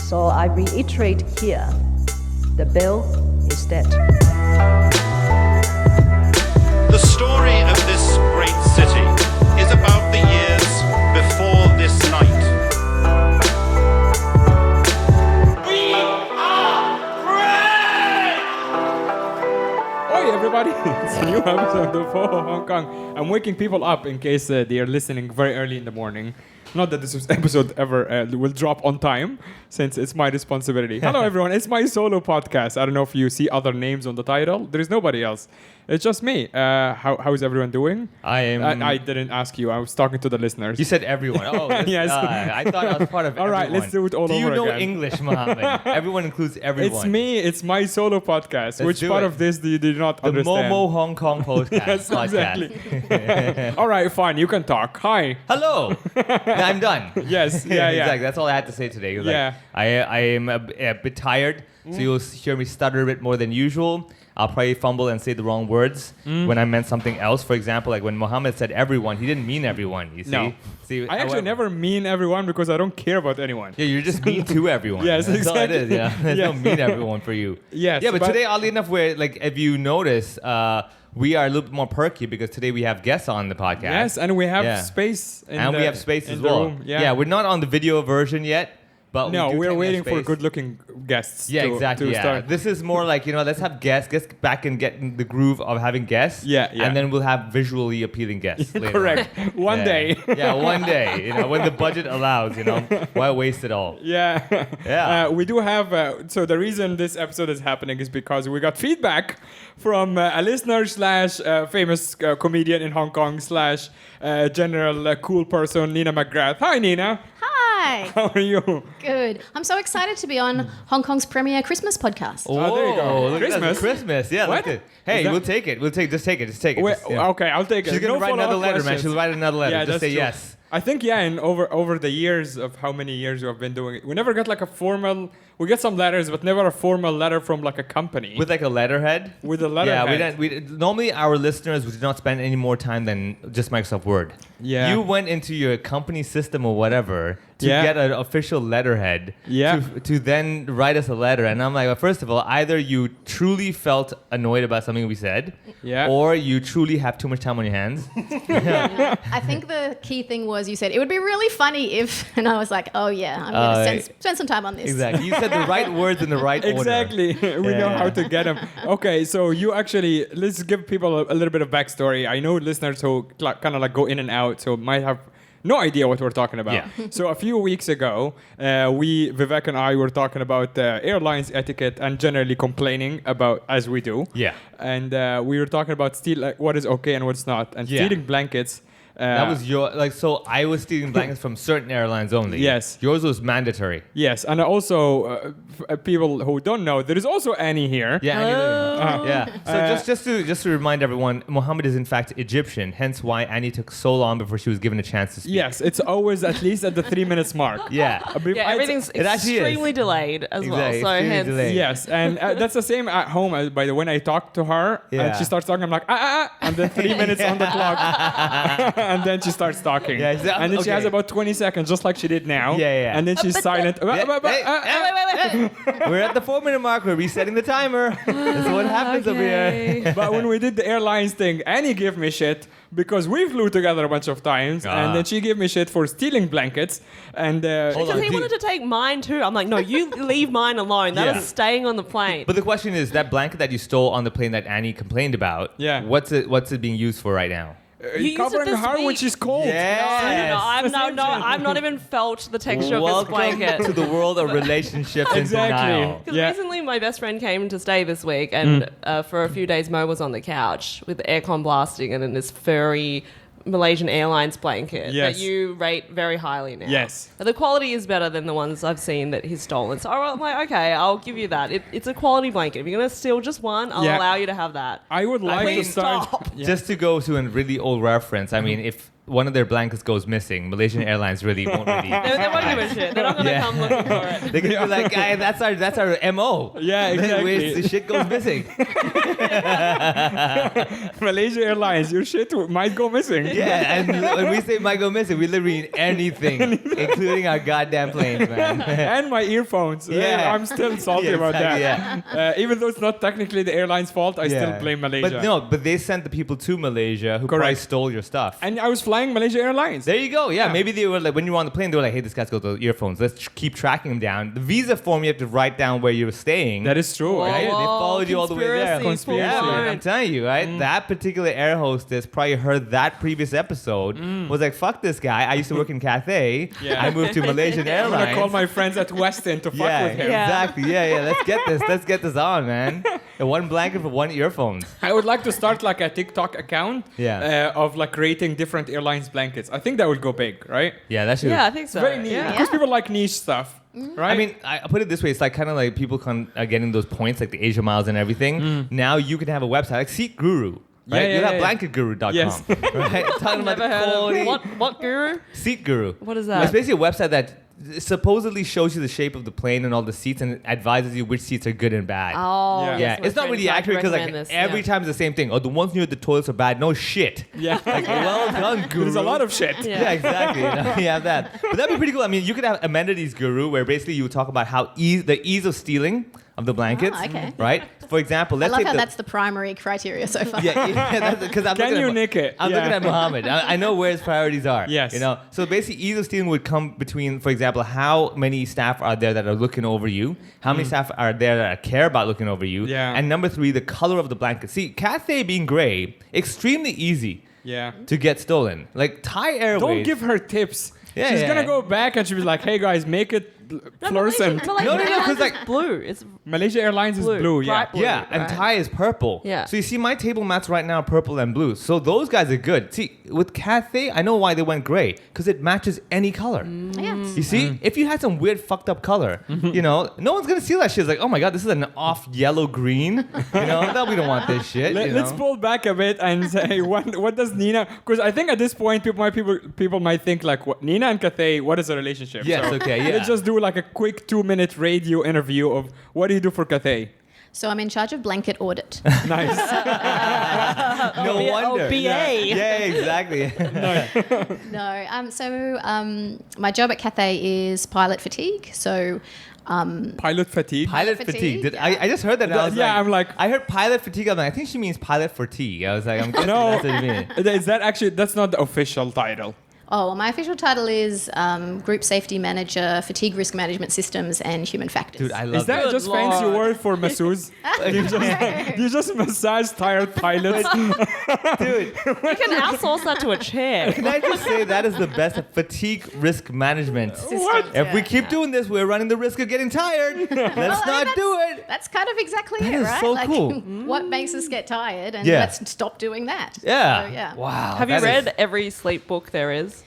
So I reiterate here, the bill is dead. The story of this great city is about the years before this night. We are free! Hey everybody, it's a new episode of Hong Kong. I'm waking people up in case they are listening very early in the morning. Not that this episode ever will drop on time, since it's my responsibility. Hello everyone, it's my solo podcast. I don't know if you see other names on the title. There is nobody else. It's just me. How is everyone doing? I didn't ask you. I was talking to the listeners. You said everyone. Oh, Yes. I thought I was part of All right, everyone. let's do it all do over you know again. English, Mohammed? Everyone includes everyone. It's me. It's my solo podcast. Let's Which do part it. of this do you do not the understand? Momo Hong Kong podcast. Yes, podcast. exactly. All right, fine. You can talk. Hi. Hello. I'm done. Yes. Yeah. Exactly. That's all I had to say today. It was Yeah. Like, I am a bit tired, so you'll hear me stutter a bit more than usual. I'll probably fumble and say the wrong words when I meant something else. For example, like when Mohammed said everyone, he didn't mean everyone, you see? No. See, I actually never mean everyone because I don't care about anyone. Yeah, you're just mean to everyone. Yes, That's all it exactly. is, yeah. There's no Yes. mean everyone for you. Yes, Yeah, but but- today, oddly enough, we're, like, if you notice, we are a little bit more perky because today we have guests on the podcast. Yes, and we have Yeah. space. And we have space in as the well. room. Yeah. We're not on the video version yet, but No, we do we're take waiting that for space. good-looking guests. Yeah, to, exactly. To Yeah. start. This is more like, let's have guests, get back and get in the groove of having guests. Yeah. And then we'll have visually appealing guests later Correct. on. One Yeah. day. Yeah, one day. When the budget allows, why waste it all? Yeah. Yeah. We do have. So the reason this episode is happening is because we got feedback from a listener slash famous comedian in Hong Kong slash general cool person, Nina McGrath. Hi, Nina. Hi. How are you? Good. I'm so excited to be on Hong Kong's premier Christmas podcast. Oh, there you go. Look at that. Christmas? Christmas. Yeah, What? look at Hey, Is that- we'll take it. Just take it. Just take it. Wait, Just, yeah. Okay, I'll take it. She's going to No write another follow-up letter, man. questions. She'll write another letter. Yeah, Just that's say true. yes. I think in over the years of how many years we have been doing it, we never got like a formal. We get some letters, but never a formal letter from like a company With like a letterhead? with a letterhead. Yeah, normally our listeners would not spend any more time than just Microsoft Word. Yeah. You went into your company system or whatever to Yeah. get an official letterhead Yeah. to then write us a letter. And I'm like, well, first of all, either you truly felt annoyed about something we said, Yeah. or you truly have too much time on your hands. I think the key thing was you said it would be really funny if, and I was like, oh yeah, I'm going to spend some time on this. Exactly. You said the right words in the right order. Exactly. We know how to get them. Okay, so you actually, let's give people a little bit of backstory. I know listeners who kind of like go in and out, so might have no idea what we're talking about. Yeah. So a few weeks ago, Vivek and I were talking about airlines etiquette and generally complaining about, as we do. Yeah. And we were talking about what is okay and what's not. And Yeah. stealing blankets. That was so I was stealing blankets from certain airlines only. Yes. Yours was mandatory. Yes, and also people who don't know, there is also Annie here. Yeah. Annie yeah. So just to remind everyone, Mohammed is in fact Egyptian, hence why Annie took so long before she was given a chance to speak. Yes, it's always at least at the 3 minutes mark. Yeah. Yeah, everything's It actually is. extremely delayed as Exactly, well. So extremely hence, delayed. Yes, and that's the same at home. By the when I talk to her Yeah. and she starts talking, I'm like and then 3 minutes on the clock, and then she starts talking. Yeah, exactly. And then she has Okay. about 20 seconds, just like she did now. Yeah. And then she's silent. We're at the 4-minute mark. We're resetting the timer. That's what happens over here. But when we did the airlines thing, Annie gave me shit because we flew together a bunch of times, and then she gave me shit for stealing blankets. And Hold because on. he wanted to take mine too. I'm like, no, you leave mine alone. That Yeah. was staying on the plane. But the question is, that blanket that you stole on the plane that Annie complained about, Yeah. what's it being used for right now? You used it covering this her when week. she's cold. No, It's the same shit. I've not even felt the texture of this Welcome blanket. to the world of relationships and Exactly. denial. Because Yeah. recently my best friend came to stay this week, and for a few days Mo was on the couch with the aircon blasting and in this furry Malaysian Airlines blanket Yes. that you rate very highly now. Yes. The quality is better than the ones I've seen that he's stolen. So I'm like, okay, I'll give you that. It's a quality blanket. If you're going to steal just one, I'll allow you to have that. I would like to Please start. stop. Yeah. Just to go to a really old reference, I mean, if one of their blankets goes missing, Malaysian Airlines really won't really. They won't give a shit. They're not going to Yeah. come looking for it. They could be like, guy, that's our MO. Yeah, exactly. The shit goes missing. Malaysia Airlines, your shit might go missing. Yeah, and when we say might go missing, we literally mean anything, including our goddamn planes, man. And my earphones. Yeah. I'm still salty Yeah, about that. exactly, Even though it's not technically the airline's fault, I still blame Malaysia. But they sent the people to Malaysia who probably Correct. stole your stuff. And I was flying Malaysia Airlines. There you go. Yeah, Yeah. maybe they were like, when you were on the plane, they were like, hey, this guy's got the earphones. Let's keep tracking him down. The visa form, you have to write down where you were staying. That is true. Whoa. Right? They followed you all the way there. Conspiracy, Conspiracy. Yeah, full man, blown. I'm telling you, right? That particular air hostess probably heard that previous episode, was like, fuck this guy. I used to work in Cathay. Yeah. I moved to Malaysian I'm gonna Airlines. call my friends at Westin to fuck yeah, with him. Yeah. exactly. Yeah. Let's get this on, man. And one blanket for one earphones. I would like to start like a TikTok account of like rating different airlines blankets. I think that would go big, right? Yeah, that should. Yeah, I think so. Very niche. Yeah. Because people like niche stuff, right? I mean, I put it this way: it's like kind of like people are getting those points, like the Asia Miles and everything. Now you can have a website like Seat Guru, right? Yeah, you have yeah. blanketguru.com, Yes. right? Talking about Never the heard quality. of what guru? Seat Guru. What is It's that? basically a website that supposedly shows you the shape of the plane and all the seats and advises you which seats are good and bad. Oh, Yeah. Yeah, yes, my it's not friend really tried to accurate because like recommend this, every yeah. time it's the same thing. Oh, the ones near the toilets are bad. No shit. yeah. Like, well done, Guru. There's a lot of shit. Yeah, exactly. You know, you have that. But that'd be pretty cool. I mean, you could have amenities guru where basically you talk about how the ease of stealing of the blankets. okay. Right? For example, I let's love say how that's the primary criteria so far. yeah, because I'm Can looking you at, nick it? I'm Yeah. looking at Muhammad. I know where his priorities are. Yes. You know, so basically, ease of stealing would come between, for example, how many staff are there that are looking over you, how many staff are there that care about looking over you, Yeah. and number 3, the color of the blanket. See, Cathay being gray, extremely easy Yeah. to get stolen. Like Thai Airways. Don't give her tips. Yeah, She's yeah. gonna go back and she'll be like, hey guys, make it fluorescent. No, 'cause like blue. It's Malaysia Airlines is Blue. blue, yeah. Bright blue. Yeah, and right? Thai is purple. Yeah. So you see, my table mats right now are purple and blue. So those guys are good. See, with Cathay, I know why they went gray because it matches any color. Yeah. You see, if you had some weird fucked up color, you know, no one's gonna see that shit. It's like, oh my god, this is an off yellow green. You know, no, we don't want this shit. Let's pull back a bit and say what does Nina? Because I think at this point people might think like Nina and Cathay, what is a relationship? Yes, okay, yeah. Let's just do like a quick 2-minute radio interview of what do you do for Cathay? So I'm in charge of blanket audit. Nice. No wonder. BA. Yeah, exactly. My job at Cathay is pilot fatigue. So Pilot fatigue. Pilot Fatigue, fatigue. Did, yeah. I just heard that. And I was Yeah, I'm like- I heard pilot fatigue. I'm like, I think she means pilot for tea. I was like, I'm guessing No. that's what you mean. Is that actually, that's not the official title. my official title is Group Safety Manager, Fatigue Risk Management Systems and Human Factors. Dude, I love Is that Good just fancy Lord. word for masseuse? you just massage tired pilots? Dude, You can outsource that to a chair. can I just say that is the best fatigue risk management? Systems, If we yeah. keep doing this, we're running the risk of getting tired. Let's not do it. That's kind of exactly That it, is right? so like, cool. what makes us get tired, and Yeah. let's stop doing that. Yeah. So, yeah. Wow. Have you that is- read every sleep book there is?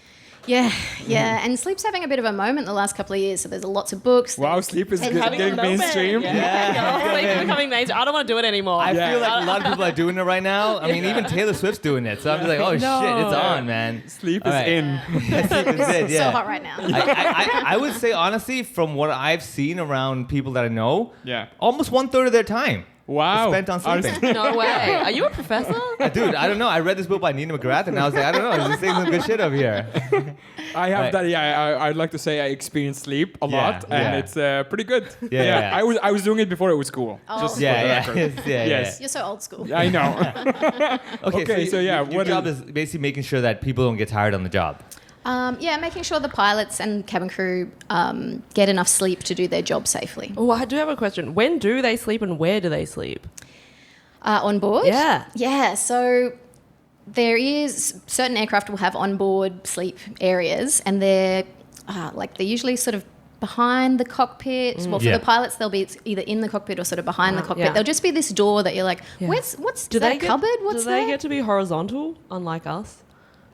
Yeah, yeah. And sleep's having a bit of a moment the last couple of years. So there's lots of books. Wow, there's- sleep is and good- having getting a moment. mainstream. Yeah. Sleep's becoming mainstream. I don't want to do it anymore. I Yeah. feel like a lot of people are doing it right now. I mean, even Taylor Swift's doing it. So I'm just like, oh shit, it's on, man. Sleep All is right. in. Sleep is it, It's yeah. so hot right now. I would say honestly, from what I've seen around people that I know, Yeah. almost 1/3 of their time Wow. is spent on Our- sleeping. No way. Are you a professor? Dude, I don't know. I read this book by Nina McGrath, and I was like, I don't know. He's saying some good shit over here. I have Right. that. Yeah, I'd like to say I experience sleep a Yeah, lot, and yeah. it's pretty good. Yeah. I was doing it before it was cool. Oh. Just Yeah, for the yeah, record. yeah, Yes. You're so old school. I know. Okay, so yeah, your what job is basically making sure that people don't get tired on the job. Making sure the pilots and cabin crew get enough sleep to do their job safely. Oh, I do have a question. When do they sleep and where do they sleep? On board? Yeah. Yeah, so there is certain aircraft will have onboard sleep areas, and they're usually sort of behind the cockpit. Well, for Yeah. the pilots, they'll be either in the cockpit or sort of behind the cockpit. yeah. There'll just be this door that you're like, Yeah. what's Do that they get, cupboard? What's do they that? get to be horizontal, unlike us?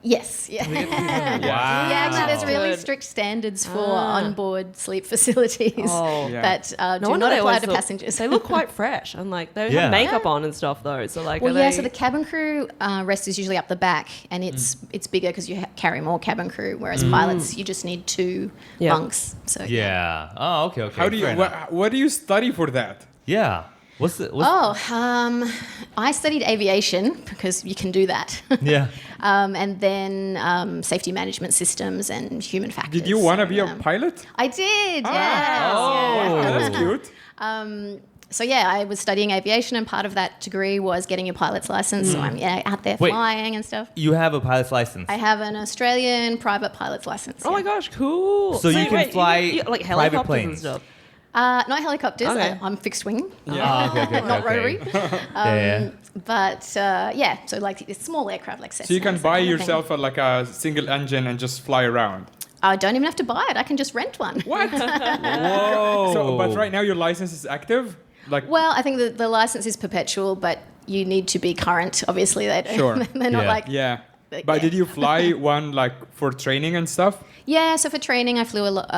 Yes, yeah. Wow. Yeah, actually, there's really Good. strict standards for onboard sleep facilities Oh. Yeah. that No do wonder not they apply always to look- passengers. They look quite fresh. And like they Yeah. have makeup on and stuff though. So like, Well, are yeah. they- So the cabin crew rest is usually up the back, and it's bigger because you carry more cabin crew. Whereas pilots, you just need 2 Yeah. bunks. So Yeah. Oh, okay. How do you? Fair enough. What do you study for that? Yeah. What's I studied aviation because you can do that. Yeah. And then safety management systems and human factors. Did you want to be a Yeah. pilot? I did. Yes. Oh. yes. That's cute. So yeah, I was studying aviation, and part of that degree was getting your pilot's license. So I'm out there Wait. flying and stuff. You have a pilot's license. I have an Australian private pilot's license. oh my yeah. gosh, cool. So you can fly like private helicopters and planes. stuff. Not helicopters. Okay. I'm fixed wing, Oh, okay. not rotary. Yeah. But yeah, so like it's small aircraft like Cessna. So you can that buy kind of thing. yourself like a single engine and just fly around. I don't even have to buy it. I can just rent one. What? Whoa. So, but right now your license is active. Like, Well, I think the license is perpetual, but you need to be current. Obviously, Sure. they're not Yeah. like yeah. But But yeah. did you fly one like for training and stuff? Yeah, so for training, I flew a lot.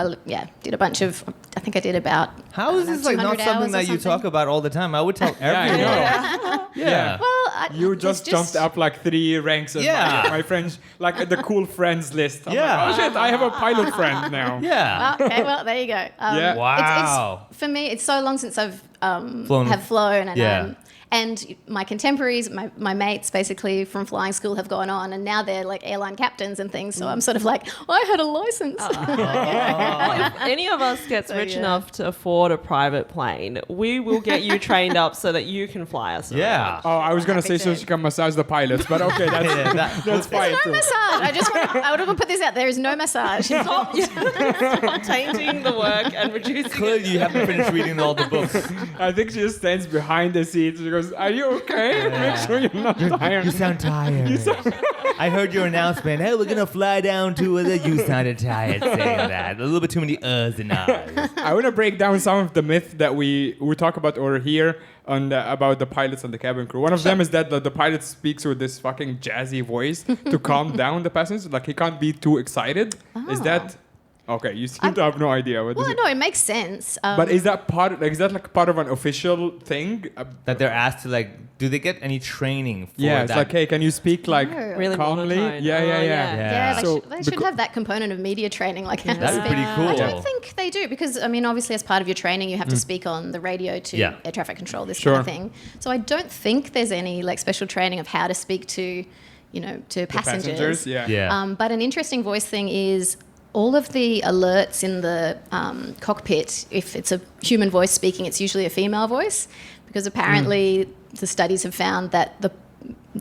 Did a bunch of. I think I did about. How I is don't know, this like not 200 something hours or that you something. talk about all the time? I would tell Yeah, I everyone. know. Yeah. Well, You it's just jumped up like 3 ranks on Yeah. my friends, like at the cool friends list. I'm Yeah. like, oh shit, I have a pilot friend now. Yeah. Okay, well there you go. Yeah. Wow. It's, for me, it's so long since I've Flown. have flown, and Yeah. and my contemporaries, my mates, basically from flying school, have gone on, and now they're like airline captains and things. So I'm sort of like, I had a license. Well, if any of us gets So, rich yeah. enough to afford a private plane, we will get you trained up so that you can fly us around. Yeah. Oh, I was gonna say Happy so to. she can massage the pilots, but okay, that's Yeah, that- that's fine No too. massage. I would have put this out. There is no massage. Stop, stop tainting the work and reducing Clearly, it. you haven't finished reading all the books. I think she just stands behind the seat. She goes, "Are you okay? Make sure you're not tired." You sound tired. I heard your announcement. Hey, we're gonna fly down to the. You sounded tired saying that. A little bit too many uhs and ahs. I want to break down some of the myth that we talk about or hear on about the pilots and the cabin crew. One of them is that the pilot speaks with this fucking jazzy voice to calm down the passengers. Like he can't be too excited. Is that okay? You seem to have no idea what is Well, it. no, it makes sense. But is that part of an official thing? That they're asked to like. Do they get any training for Yeah, it's that? like, hey, can you speak like No. Really calmly? monotone. Yeah, yeah, Oh, yeah. Yeah, they, So they should becau- have that component of media training, like how to That'd be speak. pretty cool. I don't think they do because I mean, obviously, as part of your training, you have to speak on the radio to Yeah. air traffic control, this Sure. kind of thing. So I don't think there's any like special training of how to speak to, to passengers. Yeah. Yeah. But an interesting voice thing is all of the alerts in the cockpit. If it's a human voice speaking, it's usually a female voice because apparently the studies have found that the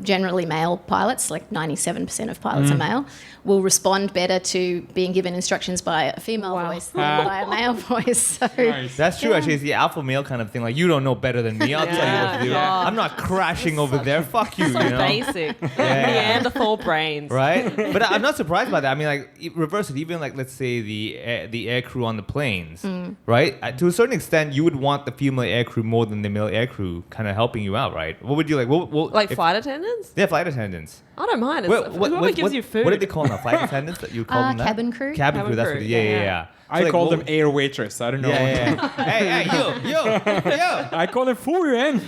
generally male pilots, like 97% of pilots are male, will respond better to being given instructions by a female Wow. voice than by a male voice. So Nice. That's true. Actually, it's the alpha male kind of thing. Like you don't know better than me. I'll tell you what to do. Yeah. I'm not crashing over there. Fuck you. So You know. basic. Neanderthal brains. Right, but I'm not surprised by that. I mean, like reverse it. Even like let's say the air crew on the planes, right? To a certain extent, you would want the female air crew more than the male air crew, kind of helping you out, right? What would you like? What Like if- flight attendants? Yeah, flight attendants. I don't mind. It's, whoever gives you food. What did they call them? Flight attendants? That you call them that? cabin crew. Cabin crew. Cabin That's crew, what. Yeah, yeah. yeah, yeah. I So, like, call what- them air waitress. I don't know. Yeah, yeah. Hey, yo. I call them Furien.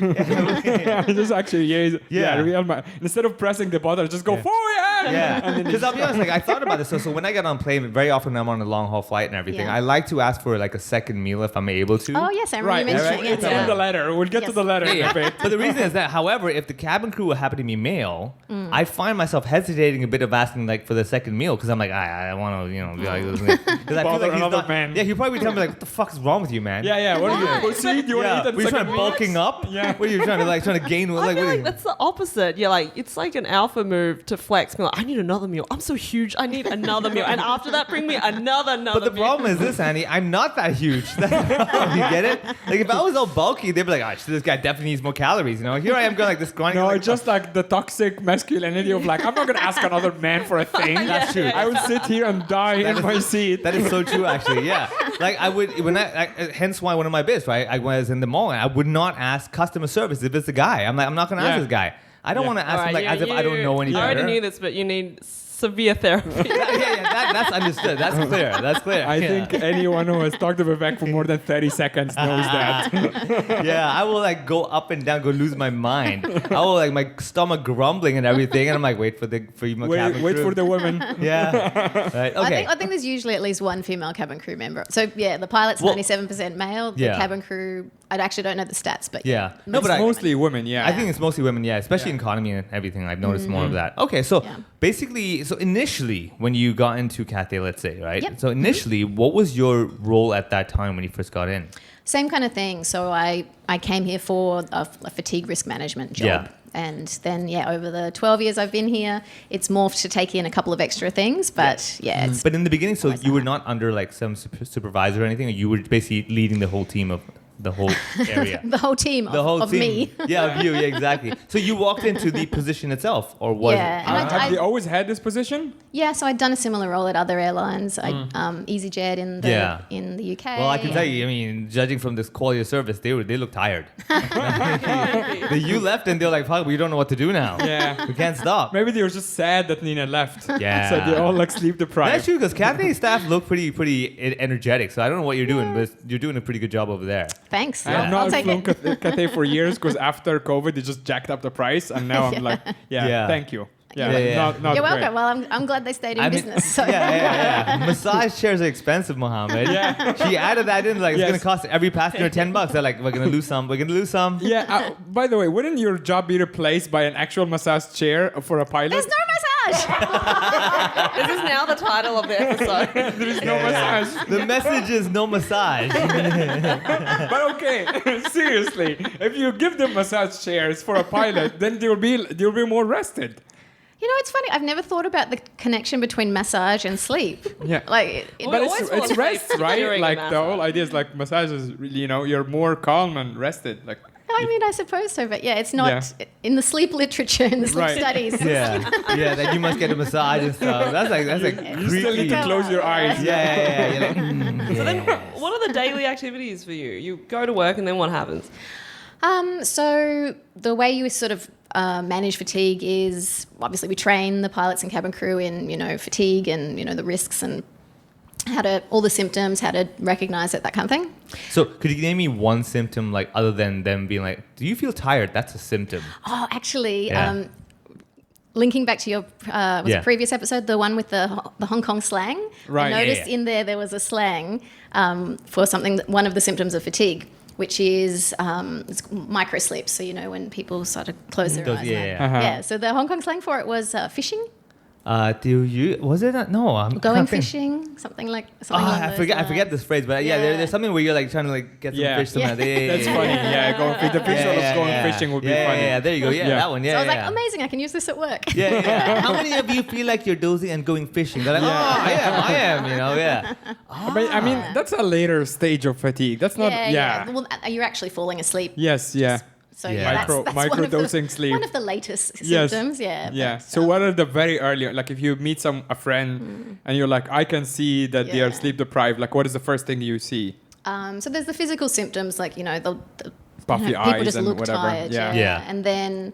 Just actually, Yeah. real instead of pressing the button, just go Furien. Yeah, because I'll be honest, like I thought about this. So when I get on plane, very often I'm on a long haul flight and everything. Yeah. I like to ask for like a second meal if I'm able to. Oh yes, I remember Right, you mentioning it's it. in the letter. We'll get to Yes. the letter in Yeah, a bit. but the reason is that, however, if the cabin crew will happen to be male, I find myself hesitating a bit of asking like for the second meal because I'm like, I want to, be like, because I feel Bother like he's another not. man. Yeah, he'll probably tell me like, what the fuck is wrong with you, man? Yeah. What are you? Pussy? Do you want to Yeah. eat that Were you trying second to bulking up? Yeah. What are you trying to gain? I Like, feel what are like you- that's the opposite. You're like, it's like an alpha move to flex. Be like, I need another meal. I'm so huge. I need another meal. And after that, bring me another But the meal. problem is this, Annie. I'm not that huge. That's the problem. You get it? Like if I was all bulky, they'd be like, "Oh, this guy definitely needs more calories." Here I am going like this grinding. No, like, it's just like the toxic masculinity of like, I'm not gonna ask another man for a thing. That's true. I would sit here and die in my seat. That is so true, actually. Yeah, like I would hence why one of my bits, right? I was in the mall and I would not ask customer service if it's a guy. I'm like, I'm not gonna ask Yeah. this guy. I don't Yeah. want to ask him Alright, like as if I don't know any I better. already knew this, but you need severe therapy. That's understood. That's clear. That's clear. I think anyone who has talked to Vivek for more than 30 seconds knows that. Yeah, I will like go up and down, go lose my mind. I will like my stomach grumbling and everything, and I'm like, wait for female cabin Wait crew. for the women. Yeah. Right. Okay. I think there's usually at least one female cabin crew member. So yeah, the pilot's 97% male. The Yeah. cabin crew, I actually don't know the stats, but Yeah. No, It's mostly women, yeah. I think it's mostly women, yeah, especially in economy and everything. I've noticed more of that. Okay, so Yeah. basically, so initially, when you got into Cathay, let's say, right? Yep. So initially, what was your role at that time when you first got in? Same kind of thing. So I came here for a fatigue risk management job. Yeah. And then, over the 12 years I've been here, it's morphed to take in a couple of extra things. But it's But in the beginning, so you were not under like some supervisor or anything, or you were basically leading the whole team of the whole area. the whole team The whole of team. me. Yeah, of you, yeah, exactly. So you walked into the position itself, or was Yeah, it? and Have they always had this position? Yeah, so I'd done a similar role at other airlines. I EasyJet in the UK. Well, I can tell you, I mean, judging from this quality of service, they look tired. You left and they're like, fuck, we don't know what to do now. Yeah. We can't stop. Maybe they were just sad that Nina left. Yeah. So they're all like sleep That's deprived. true, because Cathay staff look pretty energetic. So I don't know what you're doing, but you're doing a pretty good job over there. Thanks. I have I'll not take flown it. Cathay for years because after COVID they just jacked up the price, and now I'm like, Yeah. thank you. Yeah, Yeah, yeah. Not You're great. welcome. Well, I'm glad they stayed in business. So. Yeah. Massage chairs are expensive, Mohammed. Yeah. She added that in, like, it's Yes. going to cost every passenger $10. They're like, we're going to lose some. We're going to lose some. Yeah. By the way, wouldn't your job be replaced by an actual massage chair for a pilot? There's no massage. This is now the title of the episode. There is no massage. The message is no massage. But okay, seriously, if you give them massage chairs for a pilot, then they'll be more rested. You know, it's funny. I've never thought about the connection between massage and sleep. Yeah. Like, Well, But always fall it's asleep rest, right? during a Like the massage. whole idea is like massage is really, you're more calm and rested. Like I mean, I suppose so, but it's not in the sleep literature, in the sleep Right. studies. Yeah, that you must get a massage and stuff. That's like you still need creepy. to close your eyes. Yeah. You're like, So then, what are the daily activities for you? You go to work, and then what happens? So the way you sort of manage fatigue is obviously we train the pilots and cabin crew in, fatigue and, the risks and all the symptoms, how to recognize it, that kind of thing. So could you name me one symptom, like, other than them being like, do you feel tired? That's a symptom. Oh, actually, Yeah. linking back to your Yeah. previous episode, the one with the Hong Kong slang. Right. I noticed in there was a slang for something, one of the symptoms of fatigue, which is it's micro sleep. So, when people sort of close their eyes. Yeah. Uh-huh. Yeah, so the Hong Kong slang for it was fishing, Was it not? No, I'm going can't think. fishing, something like Oh, along I those forget lines. this phrase, but Yeah. there's something where you're like trying to like get some Yeah. fish somewhere. That's funny. Yeah, going the visual of going fishing would be funny. Yeah, there you go. Yeah, Yeah. that one. Yeah, So I was yeah. like, amazing, I can use this at work. Yeah. How many of you feel like you're dozing and going fishing? They're like, I am, yeah. But I mean, that's a later stage of fatigue. That's not. Yeah. Well, you're actually falling asleep. Yes. Yeah. So Yeah. that's one of Microdosing sleep. One of the latest Yes. symptoms, yeah. Yeah. but, So what are the very early, like if you meet a friend and you're like, I can see that they are Yeah. sleep deprived. Like, what is the first thing you see? so there's the physical symptoms, like the Puffy people eyes just and look whatever. tired, Yeah. Yeah. and then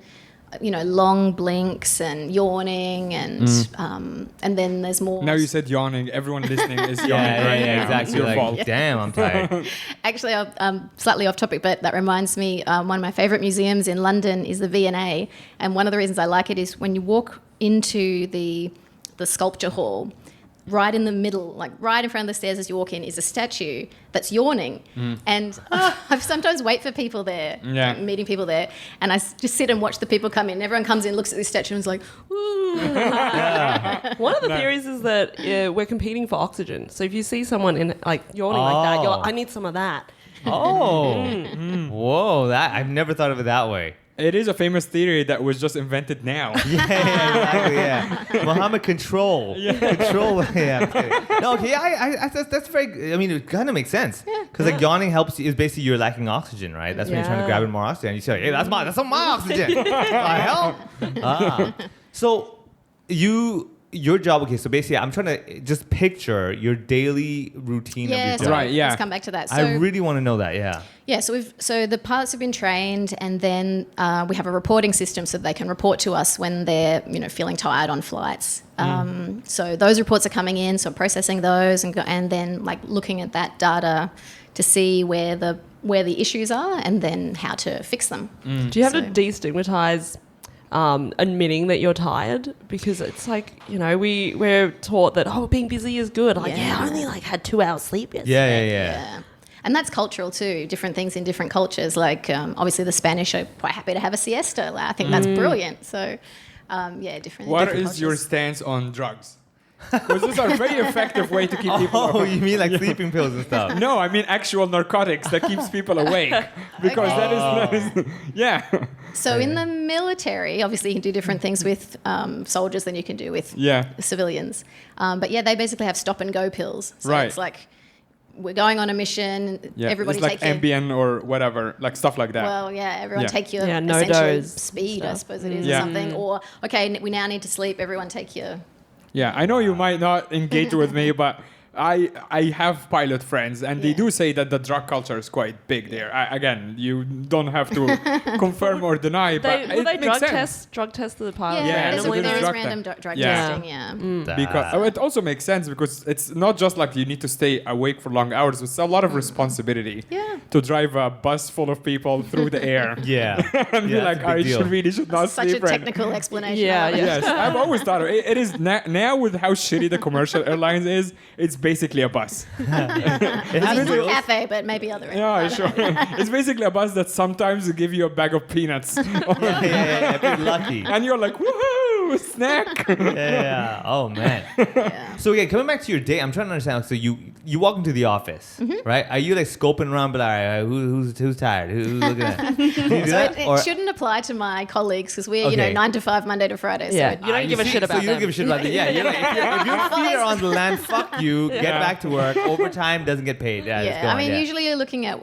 long blinks and yawning, and then there's more. Now you said yawning. Everyone listening is yawning Yeah, right now. exactly. It's your Like, fault. damn, I'm tired. Actually, slightly off topic, but that reminds me, one of my favourite museums in London is the V&A, and one of the reasons I like it is when you walk into the sculpture hall, right in the middle, like right in front of the stairs as you walk in, is a statue that's yawning. And I sometimes wait for people there, Yeah. meeting people there, and I just sit and watch the people come in. Everyone comes in, looks at this statue and is like, ooh. One of the theories is that we're competing for oxygen. So if you see someone in yawning like that, you're like, I need some of that. Oh, whoa! I've never thought of it that way. It is a famous theory that was just invented now. Yeah, exactly. Yeah, Muhammad control. Control. Yeah. Okay. No, okay. That's very. I mean, it kind of makes sense. Because like yawning helps you. Is basically you're lacking oxygen, right? That's when you're trying to Yeah. grab in more oxygen. And you say, hey, that's my oxygen. The hell? So you your job. Okay, so basically, I'm trying to just picture your daily routine of your so job. Right, yeah. let's come back to that. So, I really want to know that. Yeah. yeah, so the pilots have been trained, and then we have a reporting system so they can report to us when they're feeling tired on flights. So those reports are coming in, so I'm processing those and then like looking at that data to see where the issues are and then how to fix them. Do you have to destigmatize admitting that you're tired? Because it's like, we're taught that, being busy is good. Like, I only had 2 hours sleep yesterday. Yeah. And that's cultural too, different things in different cultures. Like obviously the Spanish are quite happy to have a siesta. Like, I think that's brilliant. So different. What different is your cultures. stance on drugs? Because those are a very effective way to keep people Oh, awake. you mean like sleeping pills and stuff? No, I mean actual narcotics that keeps people awake. Because that is yeah. So in the military, obviously you can do different things with soldiers than you can do with civilians. But they basically have stop and go pills. So it's like, we're going on a mission. Yeah, everybody it's like take Ambien or whatever, like stuff like that. Well, everyone take your no essentially dose speed, stuff. I suppose it is, or something. Or, okay, we now need to sleep. Everyone take your... Yeah, I know you might not engage with me, but I have pilot friends, and they do say that the drug culture is quite big there. Again, you don't have to confirm or deny, but Will they it makes sense. drug test the pilots Yeah, randomly? there's there is drug random test. drug Yeah. testing, Because it also makes sense because it's not just like you need to stay awake for long hours. It's a lot of responsibility to drive a bus full of people through the air. Yeah. And be like, I should not Such a sleep right now." technical explanation. Yeah, of it. Yes, I've always thought it is now with how shitty the commercial airlines is. It's basically a bus. It has It's wheels. a cafe, but maybe other. Yeah, sure. It's basically a bus that sometimes give you a bag of peanuts, Yeah. If you're lucky. and you're like, woohoo, snack. Yeah. Oh man. So again, coming back to your day, I'm trying to understand. So you walk into the office, right? Are you like scoping around, but all right, who's tired? Who's looking at? Do you do So that? it Or- shouldn't apply to my colleagues because we're Okay. 9 to 5, Monday to Friday. So Yeah. it- You don't give a shit about So you don't them. give a shit about that. Yeah. You're like, if your feet are on the land, fuck you. Get back to work. Overtime doesn't get paid. Yeah. just go I on, mean, yeah. usually you're looking at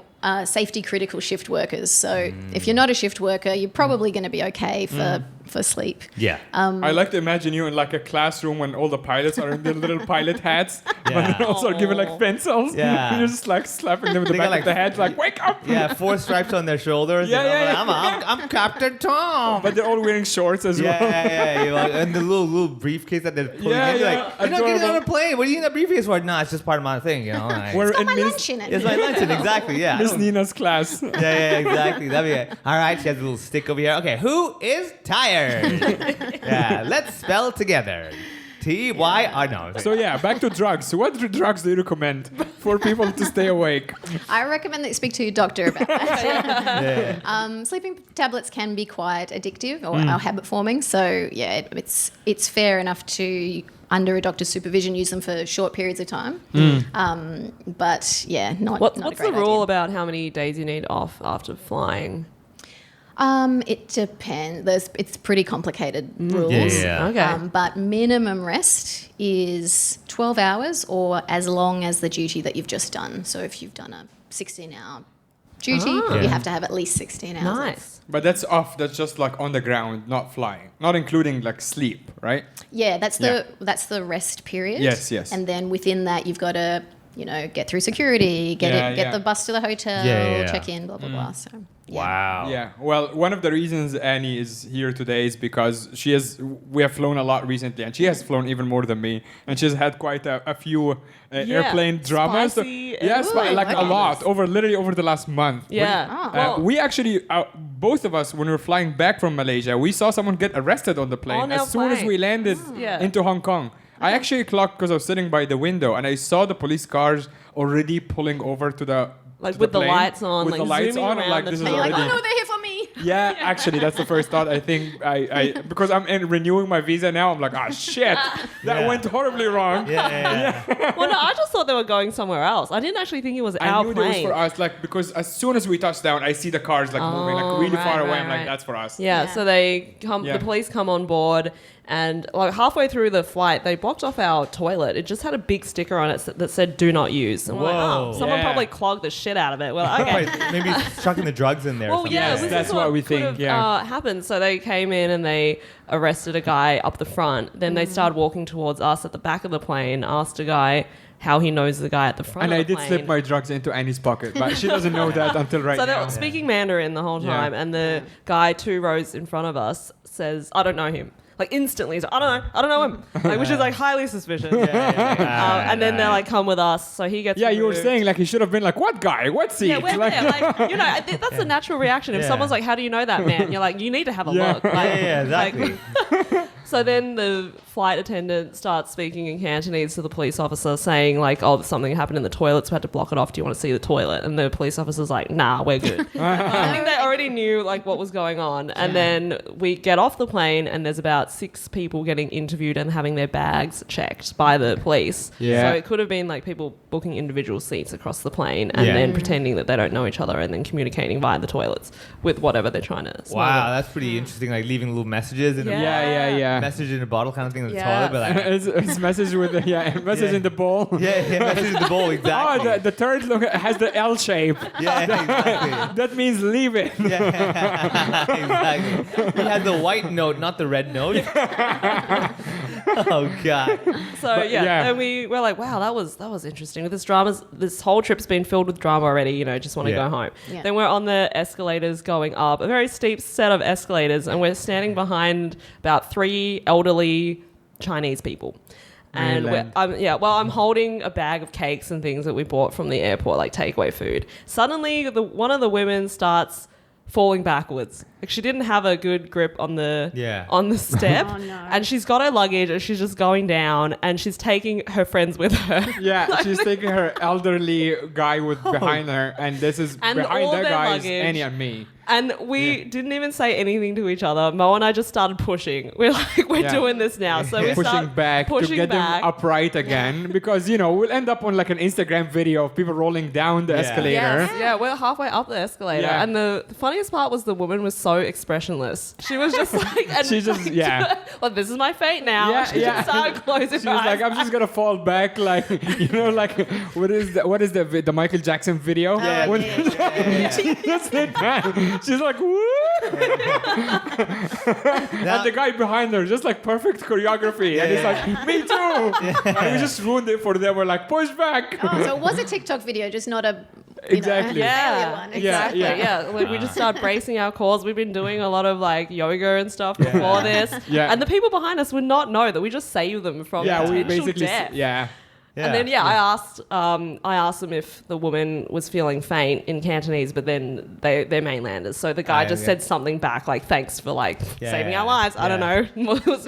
safety critical shift workers. So if you're not a shift worker, you're probably going to be okay for sleep. Yeah. I like to imagine you in like a classroom when all the pilots are in their little pilot hats, Yeah. and then also giving like pencils. Yeah. You're just like slapping them in the They back got, of the head, like wake up. Yeah, 4 stripes on their shoulders. Yeah, you know, yeah, like, I'm Captain Tom. But they're all wearing shorts as Yeah, well. yeah. You know, and the little briefcase that they're pulling Yeah, in. You're yeah, like, you're not getting on a adorable. plane. What do you need a briefcase for? Nah, it's just part of my thing, you know. Like, We're Got in my Miss, lunch in it. it's my luncheon, exactly. Yeah. I Miss don't- Nina's class. Yeah, exactly. That'd be it. All right, she has a little stick over here. Okay, who is tired? Yeah, let's spell together. T-Y-R. No. So yeah, back to drugs. So what drugs do you recommend for people to stay awake? I recommend that you speak to your doctor about that. Yeah. Sleeping tablets can be quite addictive or habit forming. So yeah, it's fair enough to, under a doctor's supervision, use them for short periods of time. But yeah, not What's a the great rule idea. about how many days you need off after flying? It depends. It's pretty complicated rules. Yeah. Okay. But minimum rest is 12 hours or as long as the duty that you've just done. So if you've done a 16-hour duty, Yeah. you have to have at least 16 hours. Nice. But that's off. That's just like on the ground, not flying, not including like sleep, right? Yeah, that's the rest period. Yes, yes. And then within that, you've got to, get through security, get the bus to the hotel, Yeah. check in, blah blah blah. So yeah. Wow. Yeah. Well, one of the reasons Annie is here today is because we have flown a lot recently, and she has flown even more than me, and she's had quite a few airplane dramas. Spicy Yes, airplane like a dramas. lot literally over the last month. Yeah. Oh. We actually, both of us, when we were flying back from Malaysia, we saw someone get arrested on the plane On our as soon as plane. we landed Yeah. into Hong Kong. I actually clocked because I was sitting by the window and I saw the police cars already pulling over to the Like to with the plane, lights on, with like the lights zooming on. I'm around like, the this is And you're like, already. oh no, they're here for me. Yeah, actually, that's the first thought. I think I because I'm renewing my visa now. I'm like, ah, shit, that Yeah. went horribly wrong. Yeah. Well, no, I just thought they were going somewhere else. I didn't actually think it was I our knew plane. it was for us, like because as soon as we touched down, I see the cars like moving like really right, far away. right, I'm right. like, that's for us. Yeah, Yeah. so they come. Yeah. The police come on board, And like halfway through the flight, they blocked off our toilet. It just had a big sticker on it that said "Do not use." And we're like, Whoa. someone Yeah. probably clogged the shit out of it. We're like, okay. Right, maybe chucking the drugs in there. or Well, something. yeah, Yes, this that's is what we could think, have, yeah. happened. So they came in and they arrested a guy up the front. Then they started walking towards us at the back of the plane. Asked a guy how he knows the guy at the front. And of I the did plane. slip my drugs into Annie's pocket, but she doesn't know that until right So they now. were speaking Mandarin the whole Yeah. time, and the guy 2 rows in front of us says, "I don't know him." Like instantly, he's like, I don't know him, like, which is like highly suspicious. And then they're like, "Come with us." So he gets. Yeah, you were removed. saying like he should have been like, what guy? What seat? Yeah, we're Like- there. Like, you know, I think that's a natural reaction. If Yeah. someone's like, "How do you know that man?" You're like, "You need to have a Yeah. look." Like, Yeah, exactly. So then the flight attendant starts speaking in Cantonese to the police officer, saying like, "Oh, something happened in the toilets. We had to block it off. Do you want to see the toilet?" And the police officer's like, "Nah, we're good." I think they already knew like what was going on. And then we get off the plane, and there's about 6 people getting interviewed and having their bags checked by the police. Yeah. So it could have been like people booking individual seats across the plane and Yeah. then pretending that they don't know each other and then communicating via the toilets with whatever they're trying to. smuggle. Wow, that's pretty interesting. Like leaving little messages in yeah. a message in a bottle kind of thing in the Yeah. toilet. But like, it's message with the message Yeah. in the bowl. yeah, message in the bowl, Oh, exactly. the third look has the L shape. yeah, exactly. That means leave it. Exactly. He had the white note, not the red note. Oh god. So yeah. and we were like, wow, that was interesting. With this whole trip's been filled with drama already. You know, just want to Yeah. go home. Yeah. Then we're on the escalators going up, a very steep set of escalators, and we're standing behind about 3 elderly Chinese people. And Mainland. I'm holding a bag of cakes and things that we bought from the airport, like takeaway food. Suddenly, one of the women starts falling backwards. Like she didn't have a good grip on the step, Oh, no. and she's got her luggage and she's just going down, and she's taking her friends with her. Yeah, she's taking her elderly guy with behind her, and this is And behind all their their guys, luggage. Annie and me. And we didn't even say anything to each other. Mo and I just started pushing. We're like, we're Yeah. doing this now. So we Pushing start back to pushing get back. them upright again, because we'll end up on like an Instagram video of people rolling down the escalator. Yes, yeah, we're halfway up the escalator. Yeah. And the funniest part was the woman was so expressionless. She was just like, and She just- yeah. well, this is my fate now. Yeah, She yeah. just started closing She her was eyes. like, I'm just gonna fall back, like like what is the Michael Jackson video? Yeah, When- yeah. She just did that. She's like, woo! And the guy behind her, just like perfect choreography, and he's like, me too. And we just ruined it for them. We're like, push back. Oh, so it was a TikTok video, just not a Exactly. failure one. Yeah, Yeah. Like, we just started bracing our cores. We've been doing a lot of like yoga and stuff before this. Yeah. And the people behind us would not know that we just saved them from Yeah, we potential basically, death. yeah. And then I asked them if the woman was feeling faint in Cantonese, but then they're mainlanders, so the guy just said something back like "thanks for like saving our lives." I don't know.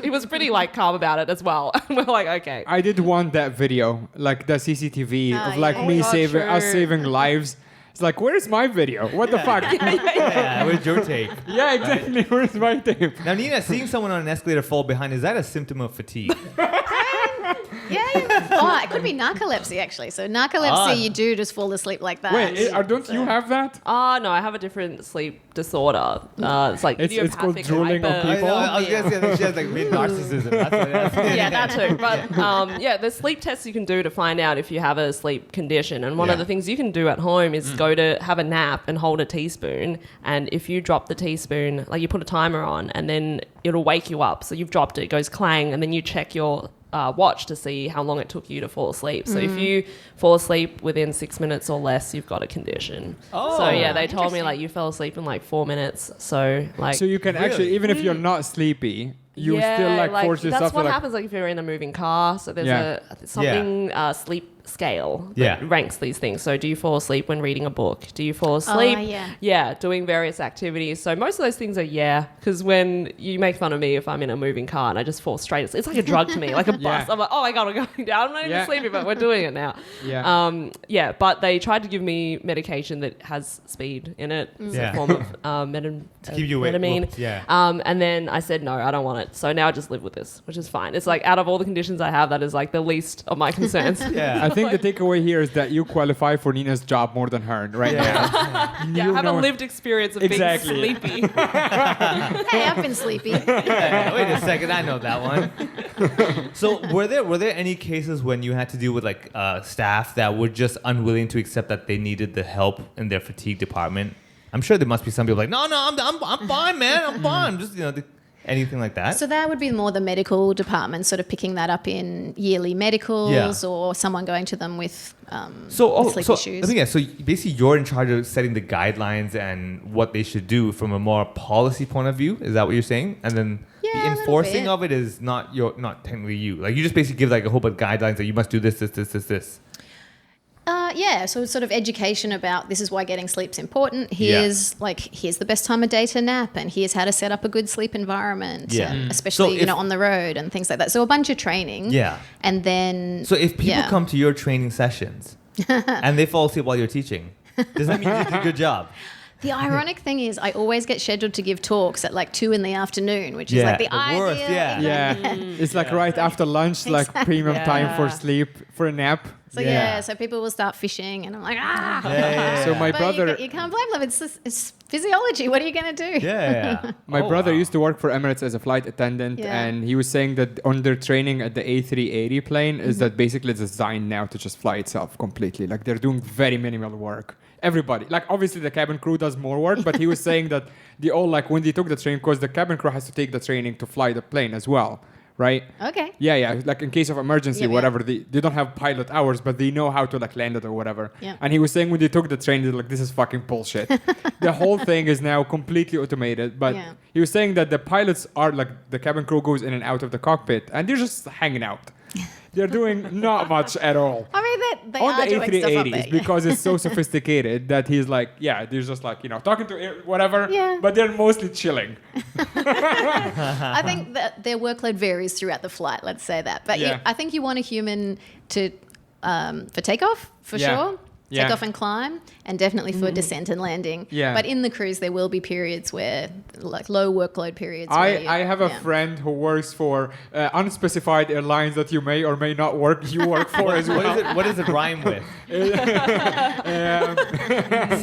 He was pretty like calm about it as well. And we're like, okay. I did want that video, like the CCTV of like yeah. me Oh my God, saving us true. saving lives. It's like, where's my video? What the fuck? Yeah, where's your take? Yeah, exactly. Where's my tape? Now, Nina, seeing someone on an escalator fall behind, is that a symptom of fatigue? Yeah. Oh, it could be narcolepsy actually. So narcolepsy, you do just fall asleep like that. Wait, don't you have that? No, I have a different sleep disorder. It's like It's called idiopathic drooling on hyper- people. I was going to say that she has like mid narcissism. That's what it is. Yeah, that too. But there's sleep tests you can do to find out if you have a sleep condition. And one of Yeah. the things you can do at home is go to have a nap and hold a teaspoon. And if you drop the teaspoon, like you put a timer on, and then it'll wake you up. So you've dropped it, it goes clang, and then you check your watch to see how long it took you to fall asleep. So if you fall asleep within 6 minutes or less, you've got a condition. Oh. So yeah, they told me Interesting. like you fell asleep in like 4 minutes. So like So you can actually, even if you're not sleepy, you yeah, still like force yourself that's to what like. happens like if you're in a moving car. So there's Yeah. something sleep scale that Yeah. ranks these things. So do you fall asleep when reading a book? Do you fall asleep? yeah. Doing various activities. So most of those things are because when you make fun of me if I'm in a moving car and I just fall straight asleep, it's like a drug to me, like a bus. Yeah. I'm like, oh my god, I'm going down. I'm not even Yeah. sleepy, but we're doing it now. Yeah. But they tried to give me medication that has speed in it. It's Yeah. a form of keep you awake. metamine. Yeah. And then I said, no, I don't want it. So now I just live with this, which is fine. It's like out of all the conditions I have, that is like the least of my concerns. Yeah. I think the takeaway here is that you qualify for Nina's job more than her right now. Yeah, I have a lived experience of Exactly. being sleepy. Hey, I've been sleepy. Yeah, wait a second, I know that one. So were there any cases when you had to deal with like staff that were just unwilling to accept that they needed the help in their fatigue department? I'm sure there must be some people like, no, I'm fine, man, I'm fine. Just anything like that. So that would be more the medical department, sort of picking that up in yearly medicals, or someone going to them with sleep issues. I think so basically you're in charge of setting the guidelines and what they should do from a more policy point of view. Is that what you're saying? And then Yeah, a the little enforcing bit. of it is not technically you. Like you just basically give like a whole bunch of guidelines that you must do this. So it's sort of education about this is why getting sleep's important. Here's the best time of day to nap, and here's how to set up a good sleep environment, and especially So if- on the road and things like that. So a bunch of training. Yeah. And then So if people come to your training sessions and they fall asleep while you're teaching, does that mean you did a good job? The ironic thing is I always get scheduled to give talks at like 2 PM, which is like the ideal. worst, yeah. Yeah, it's like right after lunch, like premium time for sleep, for a nap. So people will start fishing, and I'm like, So my But brother, you can't blame them. It's physiology. What are you going to do? my brother used to work for Emirates as a flight attendant, and he was saying that on their training at the A380 plane is that basically it's designed now to just fly itself completely. Like they're doing very minimal work. Everybody, like obviously the cabin crew does more work, but he was saying that they all like when they took the training, because the cabin crew has to take the training to fly the plane as well, right? Okay. Yeah. Like in case of emergency, whatever, they don't have pilot hours, but they know how to like land it or whatever. Yeah. And he was saying when they took the training, they're like, this is fucking bullshit. The whole thing is now completely automated. But he was saying that the pilots are like the cabin crew goes in and out of the cockpit, and they're just hanging out. They're doing not much at all. I mean, they On are the doing stuff up A380s there. because it's so sophisticated that he's like, they're just like, talking to whatever, Yeah. but they're mostly chilling. I think that their workload varies throughout the flight. Let's say that, but I think you want a human to for takeoff for sure. Take off and climb, and definitely for descent and landing. Yeah. But in the cruise, there will be periods where, like low workload periods. I have a friend who works for unspecified airlines that you may or may not work for as well. What does it rhyme with?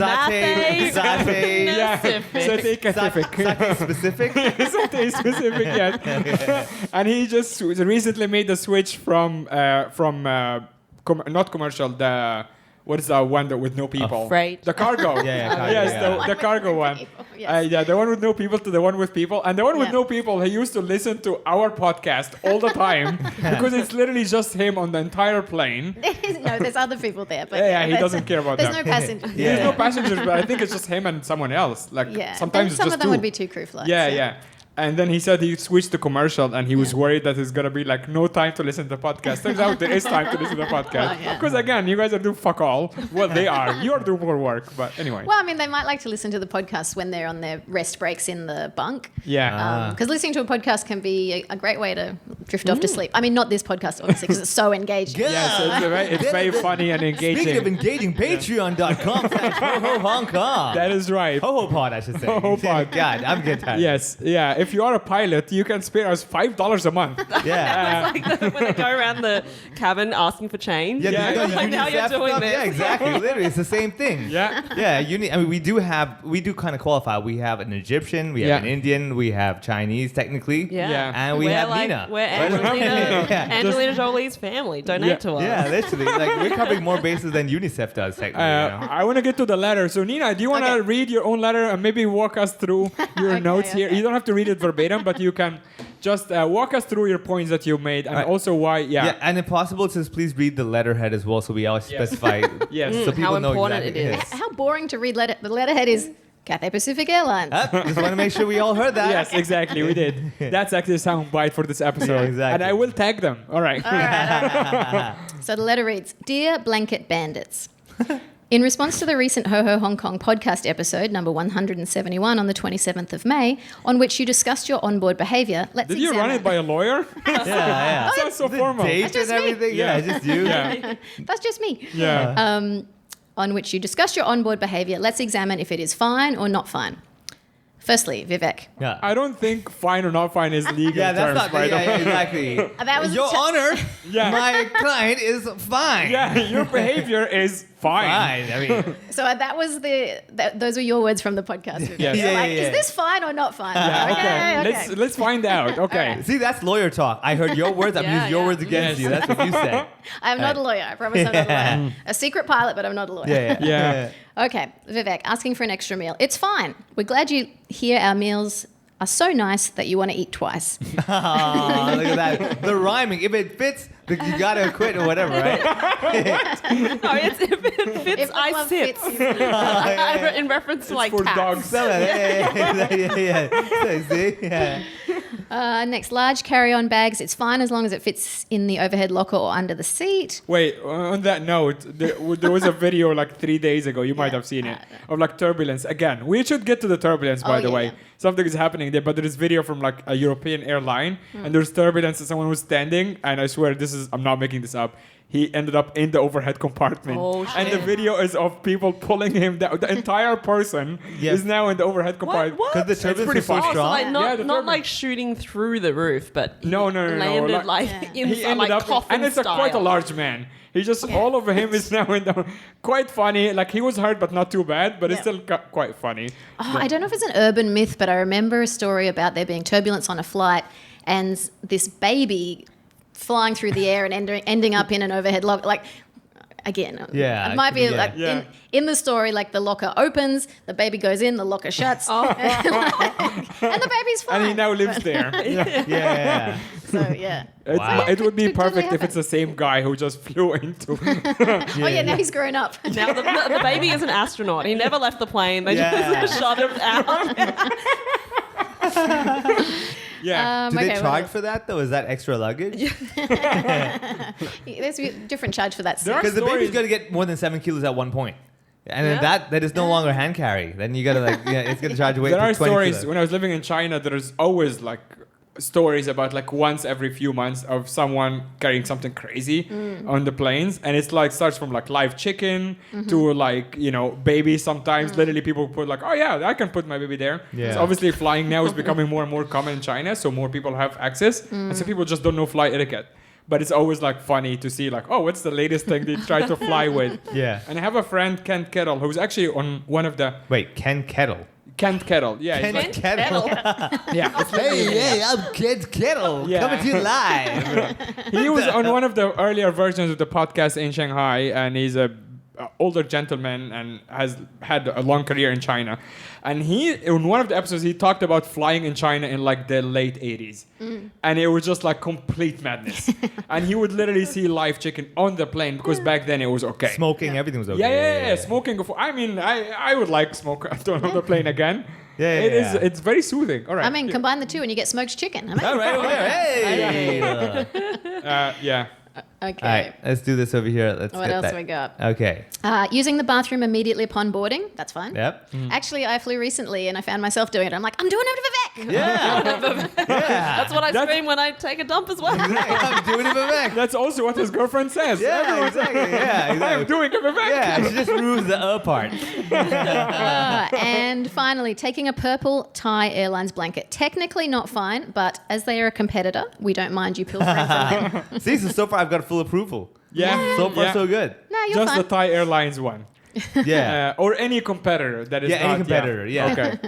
Satay Satay Pacific. Satay specific? Satay specific, yes. And he just recently made the switch from not commercial, what is the one that with no people? Freight. The cargo. cargo, Yes, the cargo one. Yes. The one with no people to the one with people. And the one with no people, he used to listen to our podcast all the time because it's literally just him on the entire plane. No, there's other people there, but He doesn't care about there's them. no passengers. There's no passengers, but I think it's just him and someone else. Like sometimes And some it's just of them two. would be 2 crew flights. Yeah. And then he said he switched to commercial, and he was worried that it's gonna be like no time to listen to the podcast. Turns out there is time to listen to the podcast. Because again, you guys are doing fuck all. Well, they are. You are doing more work, but anyway. Well, I mean, they might like to listen to the podcast when they're on their rest breaks in the bunk. Yeah. Because listening to a podcast can be a great way to drift off to sleep. I mean, not this podcast, obviously, because it's so engaging. Yeah, so it's very funny and engaging. Speaking of engaging, patreon.com/HoHoHong Kong. That is right. Ho Pod, I should say. Ho Pod. God, I'm getting tired. Yes, yeah. If you are a pilot, you can spare us $5 a month. Yeah. Like when they go around the cabin asking for change. Yeah, Like now you're doing this. Yeah, exactly. Literally, it's the same thing. Yeah. Yeah, I mean, we do kind of qualify. We have an Egyptian, we have an Indian, we have Chinese, technically. Yeah. And we We're have like, Nina. We're Angelina, Yeah. Angelina Jolie's family. Donate to us. Yeah, literally. Like, we're covering more bases than UNICEF does, technically. I want to get to the letter. So, Nina, do you want to read your own letter and maybe walk us through your notes here? You don't have to read it verbatim, but you can just walk us through your points that you made and also why. Yeah, and if possible, just please read the letterhead as well, so we always specify. Yes. So people How know important exactly it is. How boring to read the letterhead is. Cathay Pacific Airlines. Just want to make sure we all heard that. Yes, exactly. We did. That's actually a sound bite for this episode. Yeah, exactly. And I will tag them. All right. So the letter reads, Dear Blanket Bandits, in response to the recent Ho Ho Hong Kong podcast episode, number 171 on the 27th of May, on which you discussed your onboard behaviour, let's Did you run it by a lawyer? Yeah. Sounds so formal. Date That's just and me. everything. Yeah, just you. Yeah. That's just me. Yeah. On which you discussed your onboard behaviour, let's examine if it is fine or not fine. Firstly, Vivek. Yeah. I don't think fine or not fine is legal Yeah, that's terms, not. by the way. Yeah, exactly. That was Your a Honor, Yeah. my client is fine. Yeah, your behavior is fine. Fine. I mean, So that was those were your words from the podcast. Vivek. Yes. You're Yeah, like, yeah, is yeah. this fine or not fine? Okay. Let's find out. Okay. right. see, that's lawyer talk. I heard your words. I'm Yeah, using your yeah. words against Yes. you. That's what you said. I'm not a lawyer. I promise I'm not a lawyer. A secret pilot, but I'm not a lawyer. Yeah. Yeah. Okay, Vivek, asking for an extra meal. It's fine. We're glad you hear our meals are so nice that you want to eat twice. Oh, look at that. The rhyming. If it fits, you gotta quit or whatever, right? No, it's if it fits, If the I glove sit. fits you. In reference to like for cats. dogs. So, yeah. See? Yeah. Next, large carry-on bags. It's fine as long as it fits in the overhead locker or under the seat. Wait, on that note, there was a video like 3 days ago, you might have seen it, of like turbulence. Again, we should get to the turbulence, by Oh, the yeah, way. yeah. Something is happening there, but there is video from like a European airline, and there's turbulence, and someone was standing, and I swear, I'm not making this up. He ended up in the overhead compartment. Oh, and the shit. video is of people pulling him down. The entire person Yes. is now in the overhead compartment. What? Because the It's turbulence pretty is so funny. Oh, so strong. like Yeah, not the not turbulence. like shooting through the roof, but No, landed like- like He inside, ended like up, coffin and it's style. quite a large man. He just all over him is now in the quite funny. Like he was hurt, but not too bad. But it's Yeah. still quite funny. Oh, I don't know if it's an urban myth, but I remember a story about there being turbulence on a flight and this baby flying through the air and ending up in an overhead locker. Like, again, Yeah, it might be yeah. like Yeah. in the story, like the locker opens, the baby goes in, the locker shuts, and the baby's fine. And he now lives there. Yeah. So yeah. Wow. It would be Could totally perfect if it's the same guy who just flew into. Oh yeah, now he's grown up. Now the baby is an astronaut. He never left the plane. They Yeah. just shot him out. Yeah. Do Okay, they what charge else? for that though? Is that extra luggage? There's a different charge for that. There are Because the baby's stories- gonna get more than 7 kilos at one point. And then Yeah. that is no longer hand carry. Then you gotta it's gonna charge away There to are 20 stories. kilos. When I was living in China, there's always like stories about like once every few months of someone carrying something crazy on the planes, and it's like starts from like live chicken to like babies. Sometimes literally people put like, oh yeah, I can put my baby there. Yeah. So obviously flying now is becoming more and more common in China, so more people have access, and so people just don't know flight etiquette. But it's always like funny to see like, oh, what's the latest thing they try to fly with? Yeah. And I have a friend, Kent Kettle, who's actually on one of the Wait, Ken Kettle. Kent Kettle. Yeah, he's Ken like- Kettle. yeah. it's Hey, I'm Kent Kettle. Yeah. Coming to you live. He was on one of the earlier versions of the podcast in Shanghai, and he's a older gentleman and has had a long career in China. And he, in one of the episodes, he talked about flying in China in like the late 80s. And it was just like complete madness. And he would literally see live chicken on the plane because back then it was okay. Smoking, everything was okay. Yeah. Smoking before. I mean, I would like smoke on the plane again. Yeah. It's very soothing. All right. I mean, combine the two and you get smoked chicken. I mean, All right, over there. Hey. yeah. okay. All right, let's do this over here. Let's What get else that. we got? Okay. Using the bathroom immediately upon boarding. That's fine. Yep. Actually, I flew recently and I found myself doing it. I'm like, I'm doing it to Vivek. Yeah. That's what I That's- scream when I take a dump as well. I'm doing it for Vivek. That's also what his girlfriend says. Yeah, Everyone exactly. says, Yeah, I'm exactly. doing it, Vivek. Yeah, she just removes the part. And finally, taking a purple Thai Airlines blanket. Technically not fine, but as they are a competitor, we don't mind you pilfering from them. See, so far I've got full approval. Yeah. So far, Yeah. so good. No, you're Just fine. the Thai Airlines one. Yeah. Or any competitor that is Yeah, not. any competitor, yeah. Okay.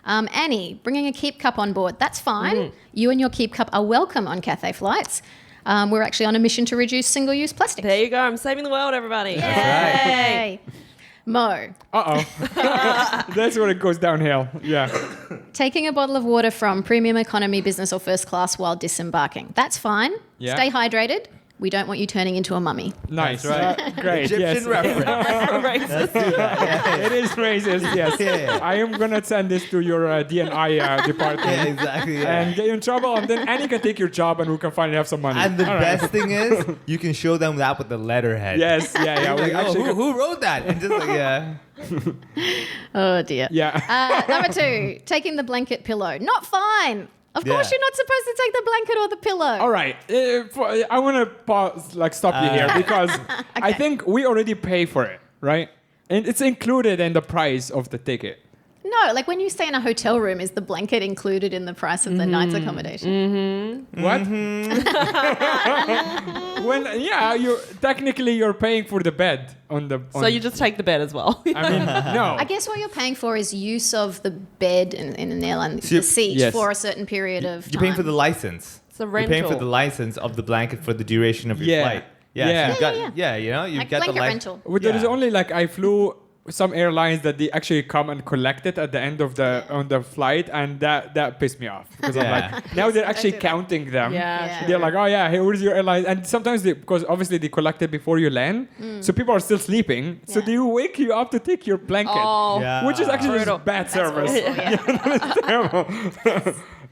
Annie, bringing a keep cup on board. That's fine. You and your keep cup are welcome on Cathay flights. We're actually on a mission to reduce single-use plastic. There you go. I'm saving the world, everybody. Yay! Mo, That's where it goes downhill. Yeah. taking a bottle of water from premium economy, business, or first class while disembarking. That's fine. Yeah. Stay hydrated. We don't want you turning into a mummy. Nice. That's right. Great. Egyptian yes. reference. It is racist. Yes. Yeah. I am gonna send this to your DNI department. Yeah, exactly. Yeah. And get you in trouble, and then Annie can take your job, and we can finally have some money. And the All right. best thing is, you can show them that with the letterhead. Yes. Yeah. Like, We oh, actually who wrote that? And just like, yeah. Oh, dear. Yeah. Number 2, taking the blanket pillow. Not fine. Of course, Yeah. you're not supposed to take the blanket or the pillow. All right. I want to pause, stop you here because I think we already pay for it, right? And it's included in the price of the ticket. No, like when you stay in a hotel room, is the blanket included in the price of the night's accommodation? What? When you're paying for the bed on the. So you just take the bed as well. I mean, no. I guess what you're paying for is use of the bed in an airline, So the you're- seat Yes. for a certain period of time. You're paying for the license. It's a You're paying for rental. the license of the blanket for the duration of your Yeah. flight. Yeah, Yeah. so you've got, Yeah. you know, you've like got the blanket license. rental. Well, there is Yeah. only like I flew some airlines that they actually come and collect it at the end of the on the flight, and that pissed me off because I'm Yeah. like, now they're actually do that. counting them. Yeah. They're like, oh yeah, hey, where's your airline? And sometimes because obviously they collect it before you land, so people are still sleeping. So Yeah. they wake you up to take your blanket, Oh. Yeah. which is actually Brutal. just bad That's service. awful, yeah. Terrible.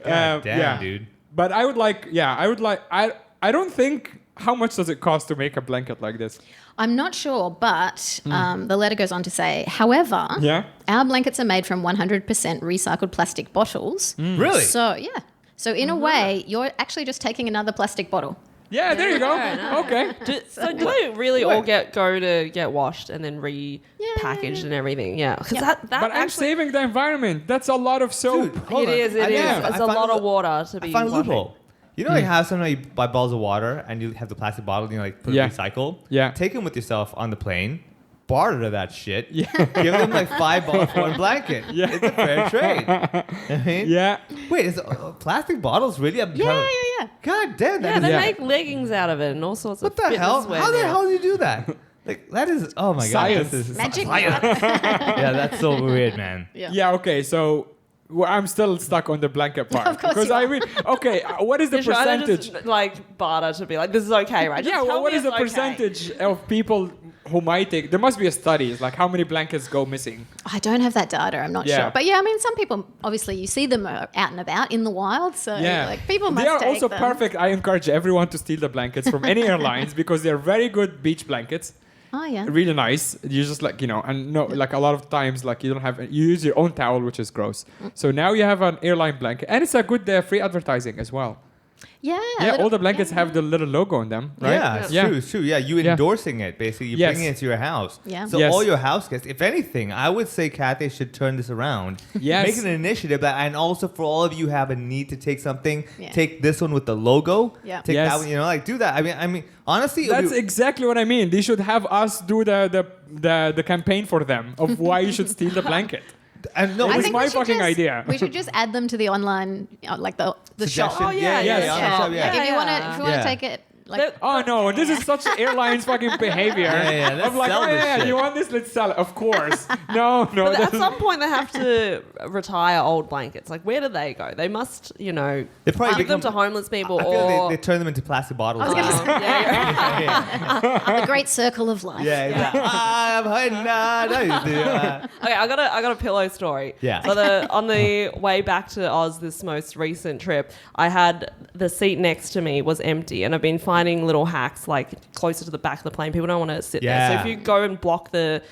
God damn, yeah. dude. But I would like, I don't think. How much does it cost to make a blanket like this? I'm not sure, but the letter goes on to say, however, Yeah. our blankets are made from 100% recycled plastic bottles. Really? So, yeah. So, in a way, you're actually just taking another plastic bottle. Yeah, there you go. Okay. So do they really all go to get washed and then repackaged and everything? Yeah, because that But I'm actually saving the environment. That's a lot of soap. Dude, hold it on. is. It I is. found- It's I a found lot a of water to I be. found a washing. loophole. You know, you have sometimes you buy bottles of water and you have the plastic bottle, you know, like put Yeah. it recycle. Yeah. Take them with yourself on the plane. Barter that shit. Yeah. Give them like $5 for one blanket. Yeah. It's a fair trade. I mean, Yeah. Wait, is plastic bottles really? Yeah. God damn, Yeah, that they is. Yeah. make leggings out of it and all sorts What of the fitness hell? wear How the now. hell do you do that? Like that is. Oh my Science. god. This is Magic. Yeah, that's so weird, man. Yeah, okay. So I'm still stuck on the blanket part. Of course Because you I are. mean, okay, what is the You're trying to percentage? just, like barter to be like, this is okay, right? Just Yeah, tell what me is the it's okay. percentage of people who might take? There must be a study. It's like how many blankets go missing. I don't have that data. I'm not Yeah. sure. But yeah, I mean, some people, obviously, you see them out and about in the wild. So, Yeah, like, people must They are take also them. perfect. I encourage everyone to steal the blankets from any airlines because they're very good beach blankets. Oh, yeah. Really nice. You just like, and no, like a lot of times, like you don't have, you use your own towel, which is gross. So now you have an airline blanket, and it's a good free advertising as well. Yeah. Yeah, little- all the blankets yeah. have the little logo on them, right? Yeah, it's true. It's true. Yeah, you Yeah. endorsing it basically. You Yes. bringing it to your house. Yeah. So Yes. all your house guests, if anything, I would say Cathay should turn this around. Yes. Make an initiative that, and also for all of you who have a need to take something, Yeah. take this one with the logo. Yeah. Take Yes. that one. You know, like do that. I mean, honestly, it'll That's be- exactly what I mean. They should have us do the campaign for them of why you should steal the blanket. and no, It I was think my we should fucking just- idea. We should just add them to the online, like the shop. suggestion. Oh, yeah, yeah, yeah, yeah, yeah. shop, yeah. Like if you want to, if you want to Yeah. take it, like That- Oh no, this is such airlines fucking behavior. Yeah, let's of like, sell oh this yeah, shit. you want this? Let's sell it. Of course. No. But at that's- some point, they have to retire old blankets. Like, where do they go? They must, They probably give them to become- homeless people I feel or. like they turn them into plastic bottles. I was gonna say- yeah, the great circle of life. Yeah, exactly. I'm hiding. Okay, I got a pillow story. Yeah. So on the way back to Oz, this most recent trip, I had the seat next to me was empty, and I've been finding little hacks like closer to the back of the plane. People don't want to sit there, Yeah. so if you go and block the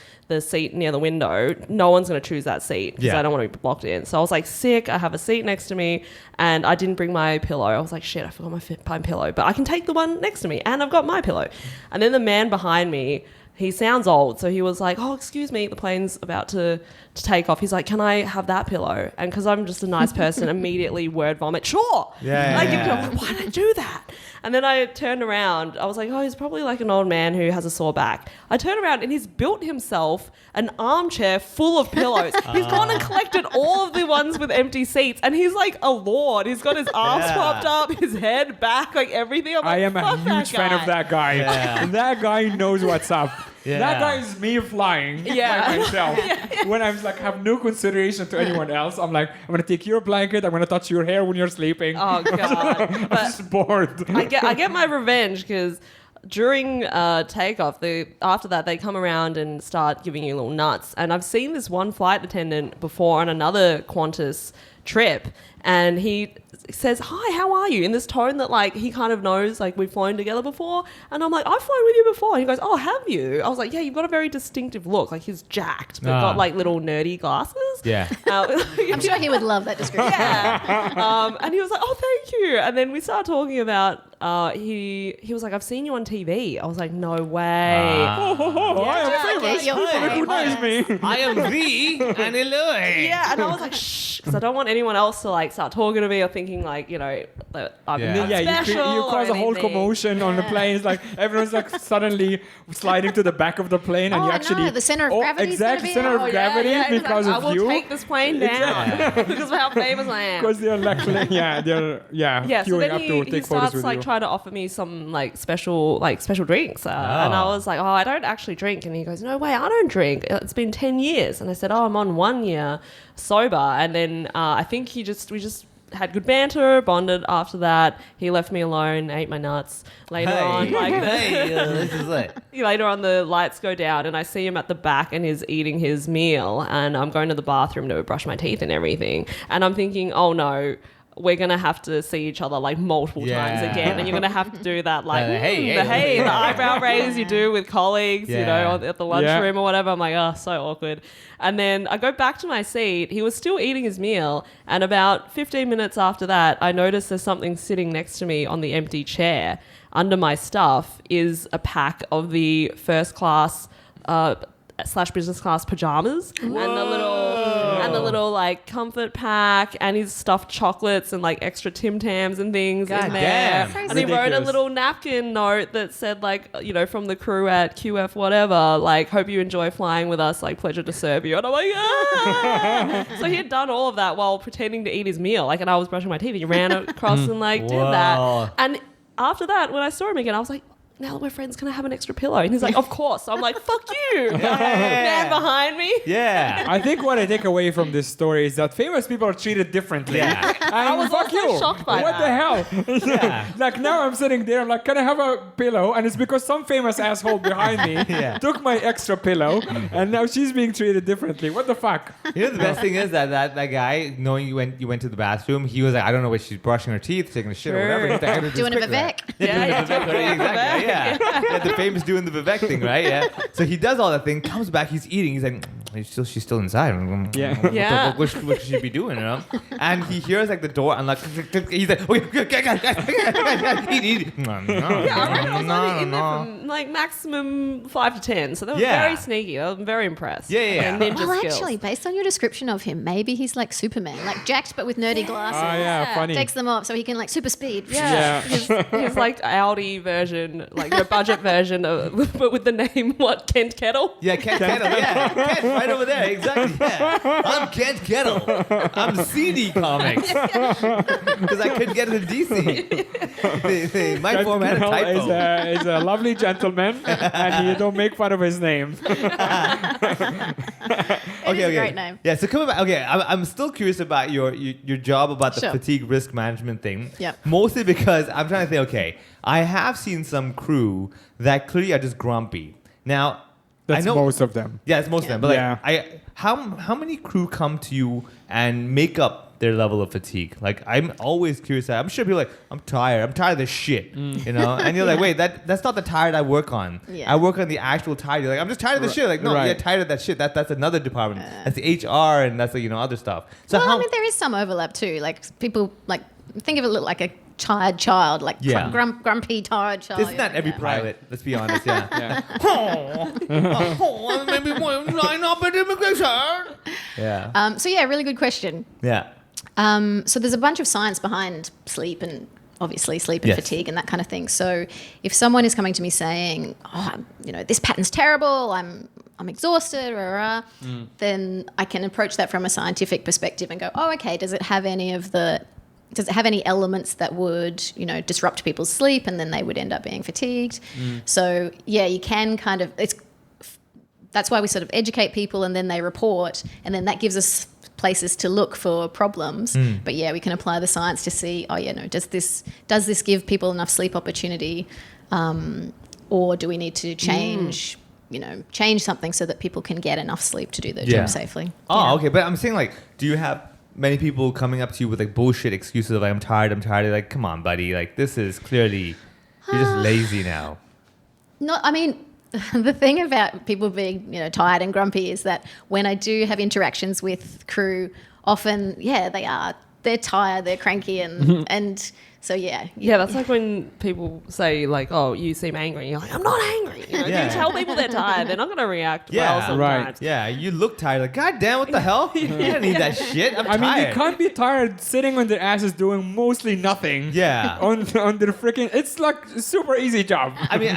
seat near the window, no one's going to choose that seat because Yeah. I don't want to be blocked in. So I was like, sick. I have a seat next to me, and I didn't bring my pillow. I was like, shit, I forgot my pillow, but I can take the one next to me, and I've got my pillow. And then the man behind me, he sounds old, so he was like, oh, excuse me, the plane's about to take off. He's like, can I have that pillow? And because I'm just a nice person, immediately word vomit, sure. Yeah, And I give it to yeah. him, why did I do that? And then I turned around. I was like, oh, he's probably like an old man who has a sore back. I turned around and he's built himself an armchair full of pillows. He's gone and collected all of the ones with empty seats, and he's like a lord. He's got his arms Yeah. propped up, his head back, like everything. I'm I like, am a "Fuck huge fan of that guy. Yeah. That guy knows what's up. Yeah. That guy is me flying Yeah. by myself. When I'm like have no consideration to anyone else, I'm like, I'm gonna take your blanket. I'm gonna touch your hair when you're sleeping. Oh god! I'm But just bored. I get my revenge because during takeoff, after that they come around and start giving you little nuts. And I've seen this one flight attendant before on another Qantas trip, and he says, "Hi, how are you?" in this tone that like he kind of knows like we've flown together before, and I'm like, "I've flown with you before," and he goes, "Oh, have you?" I was like, "Yeah, you've got a very distinctive look. Like he's jacked, but got like little nerdy glasses." Yeah. I'm sure he would love that description. Yeah. And he was like, "Oh, thank you." And then we started talking about. He was like, "I've seen you on TV." I was like, "No way." I am famous. You're People recognize me. I am the Annie Louie. Yeah, and I was like, "Shh," because I don't want anyone else to like start talking to me or thinking like, that I'm not special. You cause or a whole anything. commotion on the plane. It's like everyone's like suddenly sliding to the back of the plane, and Oh, you no, actually the center of gravity's exact gonna be- center Oh, of gravity it's because like, of I will you. take this plane down because of how famous I am. Because they're like, they're Yeah, so queuing then up he to take photos starts with like you. trying to offer me some like special drinks, and I was like, "Oh, I don't actually drink," and he goes, "No way, I don't drink. It's been 10 years," and I said, "Oh, I'm on 1 year sober," and then I think we just had good banter, bonded after that. He left me alone, ate my nuts. Later on, This is it. later on the lights go down and I see him at the back and he's eating his meal, and I'm going to the bathroom to brush my teeth and everything, and I'm thinking, oh no, we're gonna have to see each other like multiple times again, and you're gonna have to do that like the eyebrow raise you do with colleagues, at the lunchroom or whatever. I'm like, oh, so awkward. And then I go back to my seat. He was still eating his meal, and about 15 minutes after that, I notice there's something sitting next to me on the empty chair. Under my stuff is a pack of the first class / business class pajamas and the little like comfort pack and his stuffed chocolates and like extra Tim Tams and things in there. Damn. And he wrote a little napkin note that said like, from the crew at QF whatever, like, hope you enjoy flying with us, like, pleasure to serve you. And I'm like, ah! So he had done all of that while pretending to eat his meal. Like, and I was brushing my teeth and he ran across and like did that. And after that, when I saw him again, I was like, now that we're friends, can I have an extra pillow? And he's like, of course. So I'm like, fuck you. Man behind me. Yeah. I think what I take away from this story is that famous people are treated differently. Yeah. I was fuck also you. shocked by what that. the hell? Yeah. Like now I'm sitting there, I'm like, can I have a pillow? And it's because some famous asshole behind me took my extra pillow, and now she's being treated differently. What the fuck? You know the best thing is that guy, knowing you went to the bathroom, he was like, I don't know what she's brushing her teeth, taking a shit or whatever. He's like, I gotta do Doing a this quick, Vivek. right? Yeah, doing a Vivek, right? Exactly. Yeah. The famous doing the Vivek thing, right? Yeah. So he does all that thing, comes back, he's eating, he's like, she's still inside. Yeah. What should she be doing, And he hears like the door unlock. He's like, okay, eat. Yeah, I reckon I was only in there from like maximum 5 to 10. So they were very sneaky. I'm very impressed. Yeah. Like, ninja Well, skills. actually, based on your description of him, maybe he's like Superman, like jacked but with nerdy glasses. Oh yeah, funny. Takes them off so he can like super speed. Yeah. His like Audi version, like your budget version of, but with the name Kent Kettle. Yeah, Kent Kettle. Yeah, Kent, right over there. Exactly. Yeah. I'm Kent Kettle. I'm CD Comics because I couldn't get into DC. My form had a typo. Is a lovely gentleman, and you don't make fun of his name. It is a great name. Yeah, so coming back. Okay, I'm still curious about your job about the Sure. fatigue risk management thing. Yep. Mostly because I'm trying to think. Okay, I have seen some crew that clearly are just grumpy. Now, That's I know most of them. Yeah, it's most of them. But Yeah. how many crew come to you and make up their level of fatigue? Like, I'm always curious. I'm sure people are like, I'm tired of this shit, And you're like, wait, that's not the tired I work on. Yeah. I work on the actual tired. You're like, I'm just tired of this shit. Like, no, Right. you're tired of that shit. That's another department. That's the HR and that's the other stuff. So Well, how? I mean, there is some overlap too. Like people, like think of it like a tired child, like Yeah. grumpy tired child. This is not every Yeah. pilot. Let's be honest. Yeah. Yeah. Maybe line up at immigration. Yeah. So yeah, really good question. Yeah. So there's a bunch of science behind sleep and obviously sleep and Yes. fatigue and that kind of thing. So if someone is coming to me saying, oh, this pattern's terrible, I'm exhausted, then I can approach that from a scientific perspective and go, oh, okay, does it have any elements that would, disrupt people's sleep and then they would end up being fatigued? So yeah, you can kind of, that's why we sort of educate people and then they report and then that gives us places to look for problems. But yeah, we can apply the science to see, does this give people enough sleep opportunity, or do we need to change something so that people can get enough sleep to do their job safely? Oh, Yeah. okay. But I'm saying, like, do you have many people coming up to you with like bullshit excuses of like, I'm tired. Like, come on, buddy. Like, this is clearly, you're just lazy now. No, I mean, the thing about people being, tired and grumpy is that when I do have interactions with crew, often, they're tired, they're cranky, and so Yeah, that's like when people say like, "Oh, you seem angry." And you're like, "I'm not angry." You tell people they're tired, they're not going to react well sometimes. Right. Yeah, you look tired. Like, God damn, what the hell? You don't need that shit. I'm I mean, tired. they can't be tired sitting on their asses doing mostly nothing. Yeah. On their freaking, it's like a super easy job. I mean,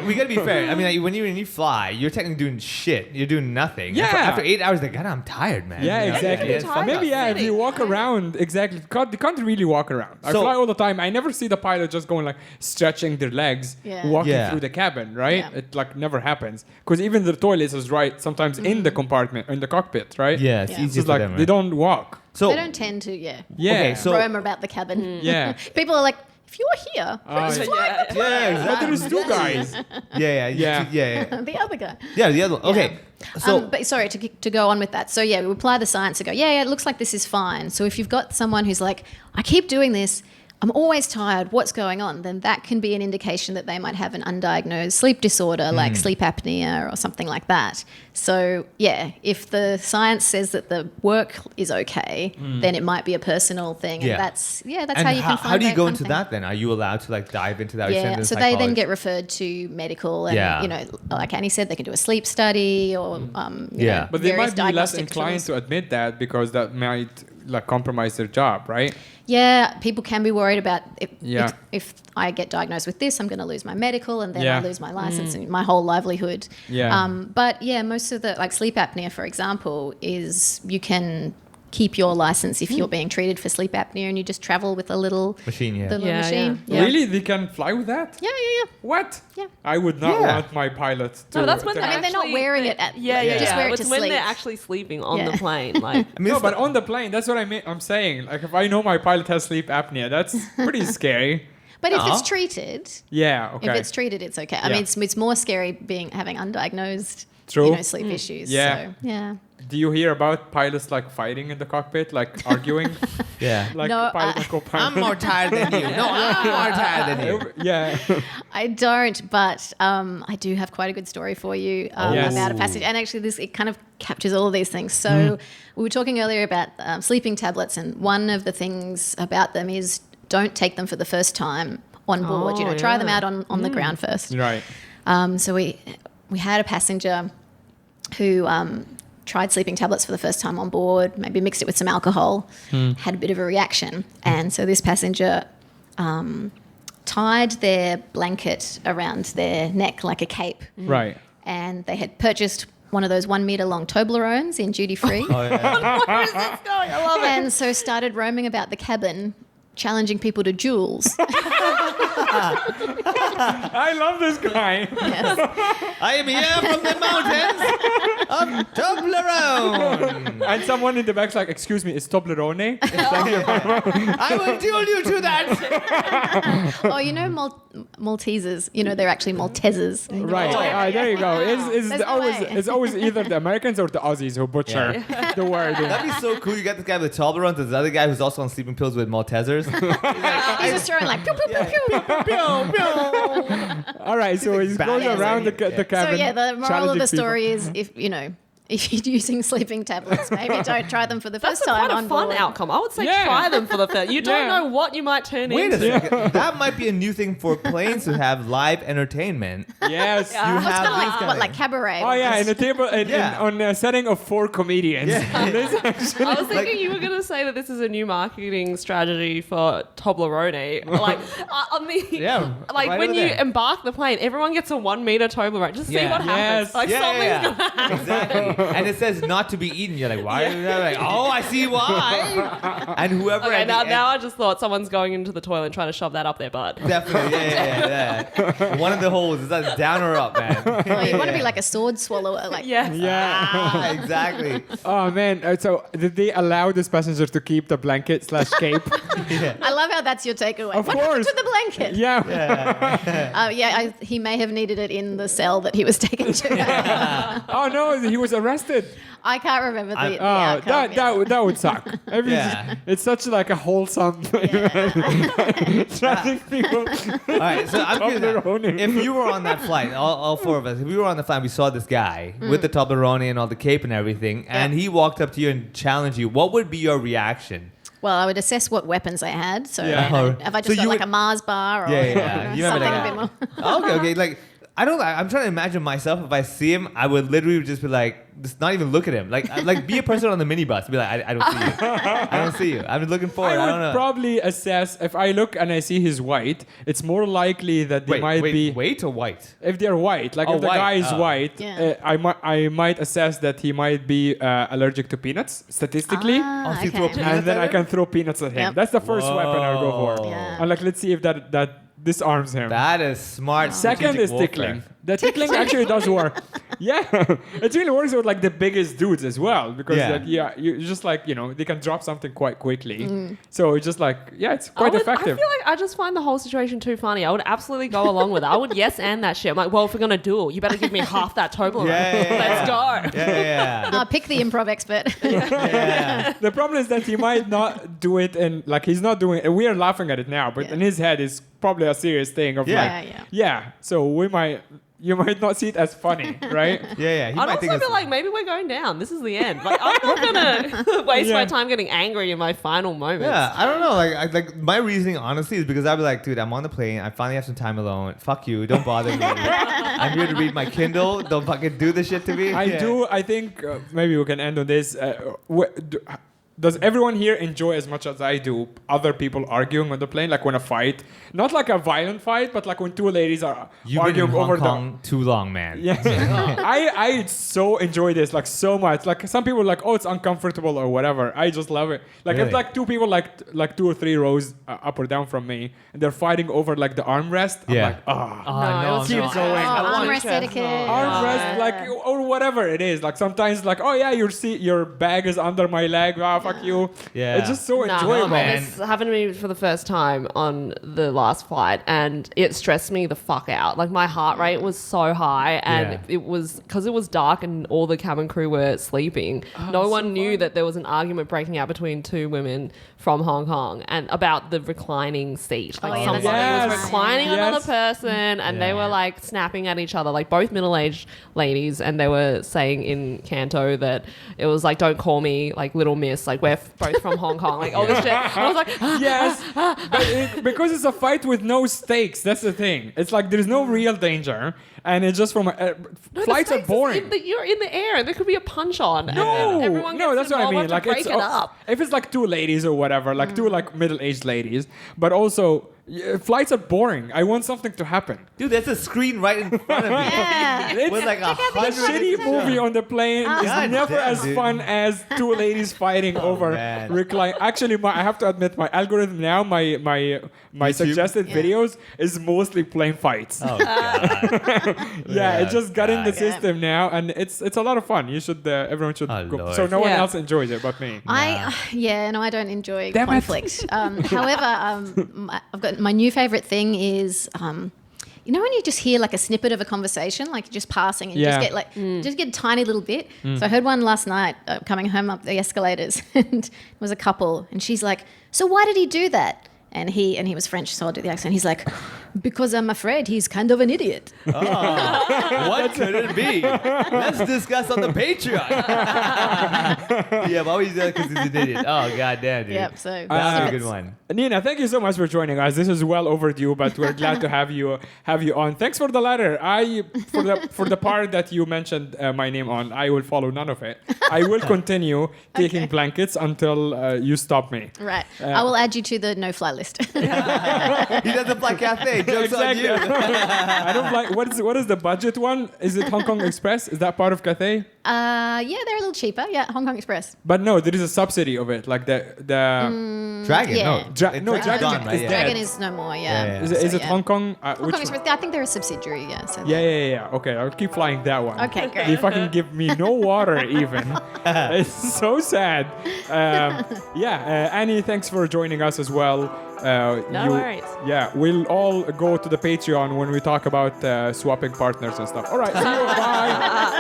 we gotta be fair. I mean, like, when you fly, you're technically doing shit. You're doing nothing. Yeah. After 8 hours, like, God, I'm tired, man. Yeah, exactly. it's fine. Maybe if you walk around, exactly. They can't really walk around. I So- fly all the time. I never see the pilot just going like stretching their legs, walking Yeah. through the cabin. Right? Yeah. It like never happens because even the toilets is right sometimes in the compartment in the cockpit. Right? Yeah, it's Yeah. So easier it's for like them. they Right? don't walk. So they don't tend to, Yeah. Okay, so- roam about the cabin. Yeah. People are like, if you're here, who's yeah. flying the yeah, plane? But exactly. there's two guys. Yeah. The other guy. Yeah, the other one. Okay. So but sorry, to go on with that. So we apply the science and go, it looks like this is fine. So if you've got someone who's like, I keep doing this, I'm always tired, what's going on? Then that can be an indication that they might have an undiagnosed sleep disorder like sleep apnea or something like that. So if the science says that the work is okay, then it might be a personal thing. Yeah. And that's and how you can find how do you that go kind into of thing. that then? Are you allowed to like dive into that? Yeah, so they then get referred to medical and, like Annie said, they can do a sleep study or, But they various might be less diagnostic inclined tools. to admit that because that might like compromise their job, right? Yeah, people can be worried about Yeah. if I get diagnosed with this, I'm going to lose my medical and then Yeah. I lose my license and my whole livelihood. Yeah. But most of the, like sleep apnea, for example, is you can keep your license if you're being treated for sleep apnea and you just travel with a little Machine, yeah. the little Yeah, machine. yeah. Really? They can fly with that? Yeah. What? Yeah. I would not Yeah. want my pilot to. No, that's when to they're I mean, they're not actually- wearing it at- yeah. just wear it It's to when sleep. they're actually sleeping on Yeah. the plane. Like, I mean, No, it's but not- on the plane, that's what I'm saying. Like, if I know my pilot has sleep apnea, that's pretty scary. But if No. it's treated, Yeah, okay. if it's treated, it's okay. I Yeah. mean, it's more scary having undiagnosed True. sleep issues. Yeah. So, yeah. Do you hear about pilots like fighting in the cockpit, like arguing? yeah. Like No, pilot and co-pilot? I'm more tired than you. No, I'm more tired than you. Yeah. I don't, but I do have quite a good story for you Yes. about a passage. And actually, it kind of captures all of these things. So we were talking earlier about sleeping tablets, and one of the things about them is don't take them for the first time on board. Oh, Try them yeah. out on the ground first. Right. So we had a passenger who tried sleeping tablets for the first time on board, maybe mixed it with some alcohol, had a bit of a reaction. And so this passenger tied their blanket around their neck like a cape. Right. And they had purchased one of those 1 meter long Toblerones in duty free. Oh, yeah. where is this going? I love it. And so started roaming about the cabin, challenging people to duels. I love this guy. I am here from the mountains of Toblerone. And someone in the back's like, excuse me, is Toblerone? I will duel you to that. Maltesers, they're actually Maltesers. Right. There you go. There's no way. It's always either the Americans or the Aussies who butcher the word. That'd be so cool. You got this guy with Toblerone, there's another guy who's also on sleeping pills with Maltesers. He's just throwing like pew, pew, pew, pew. All right, so he's going badass. around the So cabin. the moral of challenging the people. story is if you're using sleeping tablets, maybe don't try them for the That's first time quite a on fun board. outcome. I would say Yeah. try them for the first. You don't Yeah. know what you might turn Wait a into. second. That might be a new thing for planes to have live entertainment. Yes. Yeah. You It's have kind of these like, guys. like cabaret. Oh yeah, in almost. a table Yeah. on a setting of 4 comedians. This actually- I was thinking you were going to say that this is a new marketing strategy for Toblerone. Like on the like right when over you there. embark the plane, everyone gets a 1 meter Toblerone. Just see Yeah. what happens. Yes. Like something's gonna happen. Exactly. And it says not to be eaten. You're like, why? Like, oh, I see why. And whoever. Okay, at the now end- I just thought someone's going into the toilet and trying to shove that up their butt. Definitely, yeah. One of the holes is that down or up, man. Oh, you want to be like a sword swallower. Like, Yes. Yeah. Ah, exactly. Oh man. So did they allow this passenger to keep the blanket / cape? I love how that's your takeaway. Of what happened course. to the blanket? Yeah. He may have needed it in the cell that he was taken to. Oh no, he was arrested. I can't remember the Oh, outcome. that would suck. I mean, Yeah. it's such like a wholesome traffic people. All right, so I'm curious now. Toblerone. If you were on that flight, all four of us, if we were on the flight, we saw this guy with the Toblerone and all the cape and everything, and he walked up to you and challenged you, what would be your reaction? Well, I would assess what weapons I had. So Yeah. have I So just got you like would- a Mars bar or You have something like a bit more? Okay. Like, I'm trying to imagine myself. If I see him, I would literally just be like, just not even look at him. Like be a person on the minibus. Be like, I don't see you. I don't see you. I'm looking forward. I I don't would know. probably assess if I look and I see he's white. It's more likely that they might be Wait or white? if they're white. Like Oh, if the white. guy is Oh. white, Yeah. I might assess that he might be allergic to peanuts statistically. Ah, so you throw okay. peanuts And then at I him? can throw peanuts at him. Yep. That's the first weapon I would go for. Yeah. And like, let's see if that disarms him. That is smart. Second strategic is warfare. tickling. The tickling actually does work. Yeah, it really works with like the biggest dudes as well because you just like they can drop something quite quickly. So it's just like it's quite I effective. feel like I just find the whole situation too funny. I would absolutely go along with it. I would yes and that shit. I'm like, well, if we're gonna duel, you better give me half that Toblerone. Let's go. Yeah. Pick the improv expert. Yeah. The problem is that he might not do it in like he's not doing it. We are laughing at it now, but Yeah. in his head is probably a serious thing of Yeah. like So you might not see it as funny, right? Yeah. He I'd might think also be it's- like, maybe we're going down. This is the end. Like, I'm not gonna waste my time getting angry in my final moments. Yeah, I don't know. Like my reasoning, honestly, is because I'd be like, dude, I'm on the plane. I finally have some time alone. Fuck you. Don't bother me. I'm here to read my Kindle. Don't fucking do this shit to me. I think maybe we can end on this. Does everyone here enjoy as much as I do other people arguing on the plane, like when a fight, not like a violent fight, but like when two ladies are You've been in arguing Hong over Kong too long, man. Yeah, I so enjoy this like so much. Like some people are like, oh, it's uncomfortable or whatever. I just love it. Like Really? if like two people like 2 or 3 rows up or down from me, and they're fighting over like the armrest. I'm Yeah. like, ah. No, keep going. Armrest etiquette. Armrest, like or whatever it is. Like sometimes, like oh yeah, your bag is under my leg. Ah, fuck you. Yeah. It's just so No, enjoyable. man. This happened to me for the first time on the last flight, and it stressed me the fuck out. Like my heart rate was so high, and Yeah. it was because it was dark and all the cabin crew were sleeping. No one knew that there was an argument breaking out between two women from Hong Kong and about the reclining seat. Like yeah, somebody that's was right. reclining Yes. another person, and they were like snapping at each other, like both middle-aged ladies, and they were saying in Canto that it was like, "Don't call me like little miss," like we're both from Hong Kong, like all this shit. And I was like, Yes, but because it's a fight with no stakes. That's the thing. It's like there's no real danger, and it's just from No, flights the are stakes is boring. you're in the air, and there could be a punch on. No, and then everyone no, gets that's what I involved mean. Like to break it's it up. if it's like two ladies or whatever, like two like middle-aged ladies, but also flights are boring. I want something to happen. Dude, there's a screen right in front of me. Yeah. With like a A hundred. shitty movie on the plane is God never damn, as dude. fun as two ladies fighting over man. recline. Actually, I have to admit, my algorithm now, my suggested videos is mostly plane fights. Oh, God. Yeah, it just got in the God. system now, and it's a lot of fun. You should everyone should Oh, go. Lord. So no one Yeah. else enjoys it but me. I don't enjoy Damn it. conflict. However, I've got my new favorite thing is you know when you just hear like a snippet of a conversation, like just passing, and you Yeah. just get like just get a tiny little bit. So I heard one last night coming home up the escalators, and it was a couple, and she's like, "So why did he do that?" And he was French, so I'll do the accent. He's like, "Because I'm afraid he's kind of an idiot." What could it be? Let's discuss on the Patreon. Yeah, but always because he's an idiot. Oh, goddamn, dude. Yep. So That's a good one. Nina, thank you so much for joining us. This is well overdue, but we're glad to have you on. Thanks for the letter. For the part that you mentioned my name on, I will follow none of it. I will continue taking blankets until you stop me. Right. I will add you to the no-fly list. He doesn't fly Cathay. Joke's on Exactly. you. I don't like. What is the budget one? Is it Hong Kong Express? Is that part of Cathay? Yeah, they're a little cheaper. Yeah, Hong Kong Express. But no, there is a subsidy of it, like the Dragon, Yeah. no. Dragon Dragon's gone, right? is Yeah. dead. Dragon is no more. Yeah. Yeah. Is it So, Hong Kong? Hong Which Kong Express. I think they're a subsidiary. Yeah. So Yeah. Okay, I'll keep flying that one. Okay, great. They fucking give me no water even. It's so sad. Annie, thanks for joining us as well. No worries. Yeah, we'll all go to the Patreon when we talk about swapping partners and stuff. All right, see you. Bye.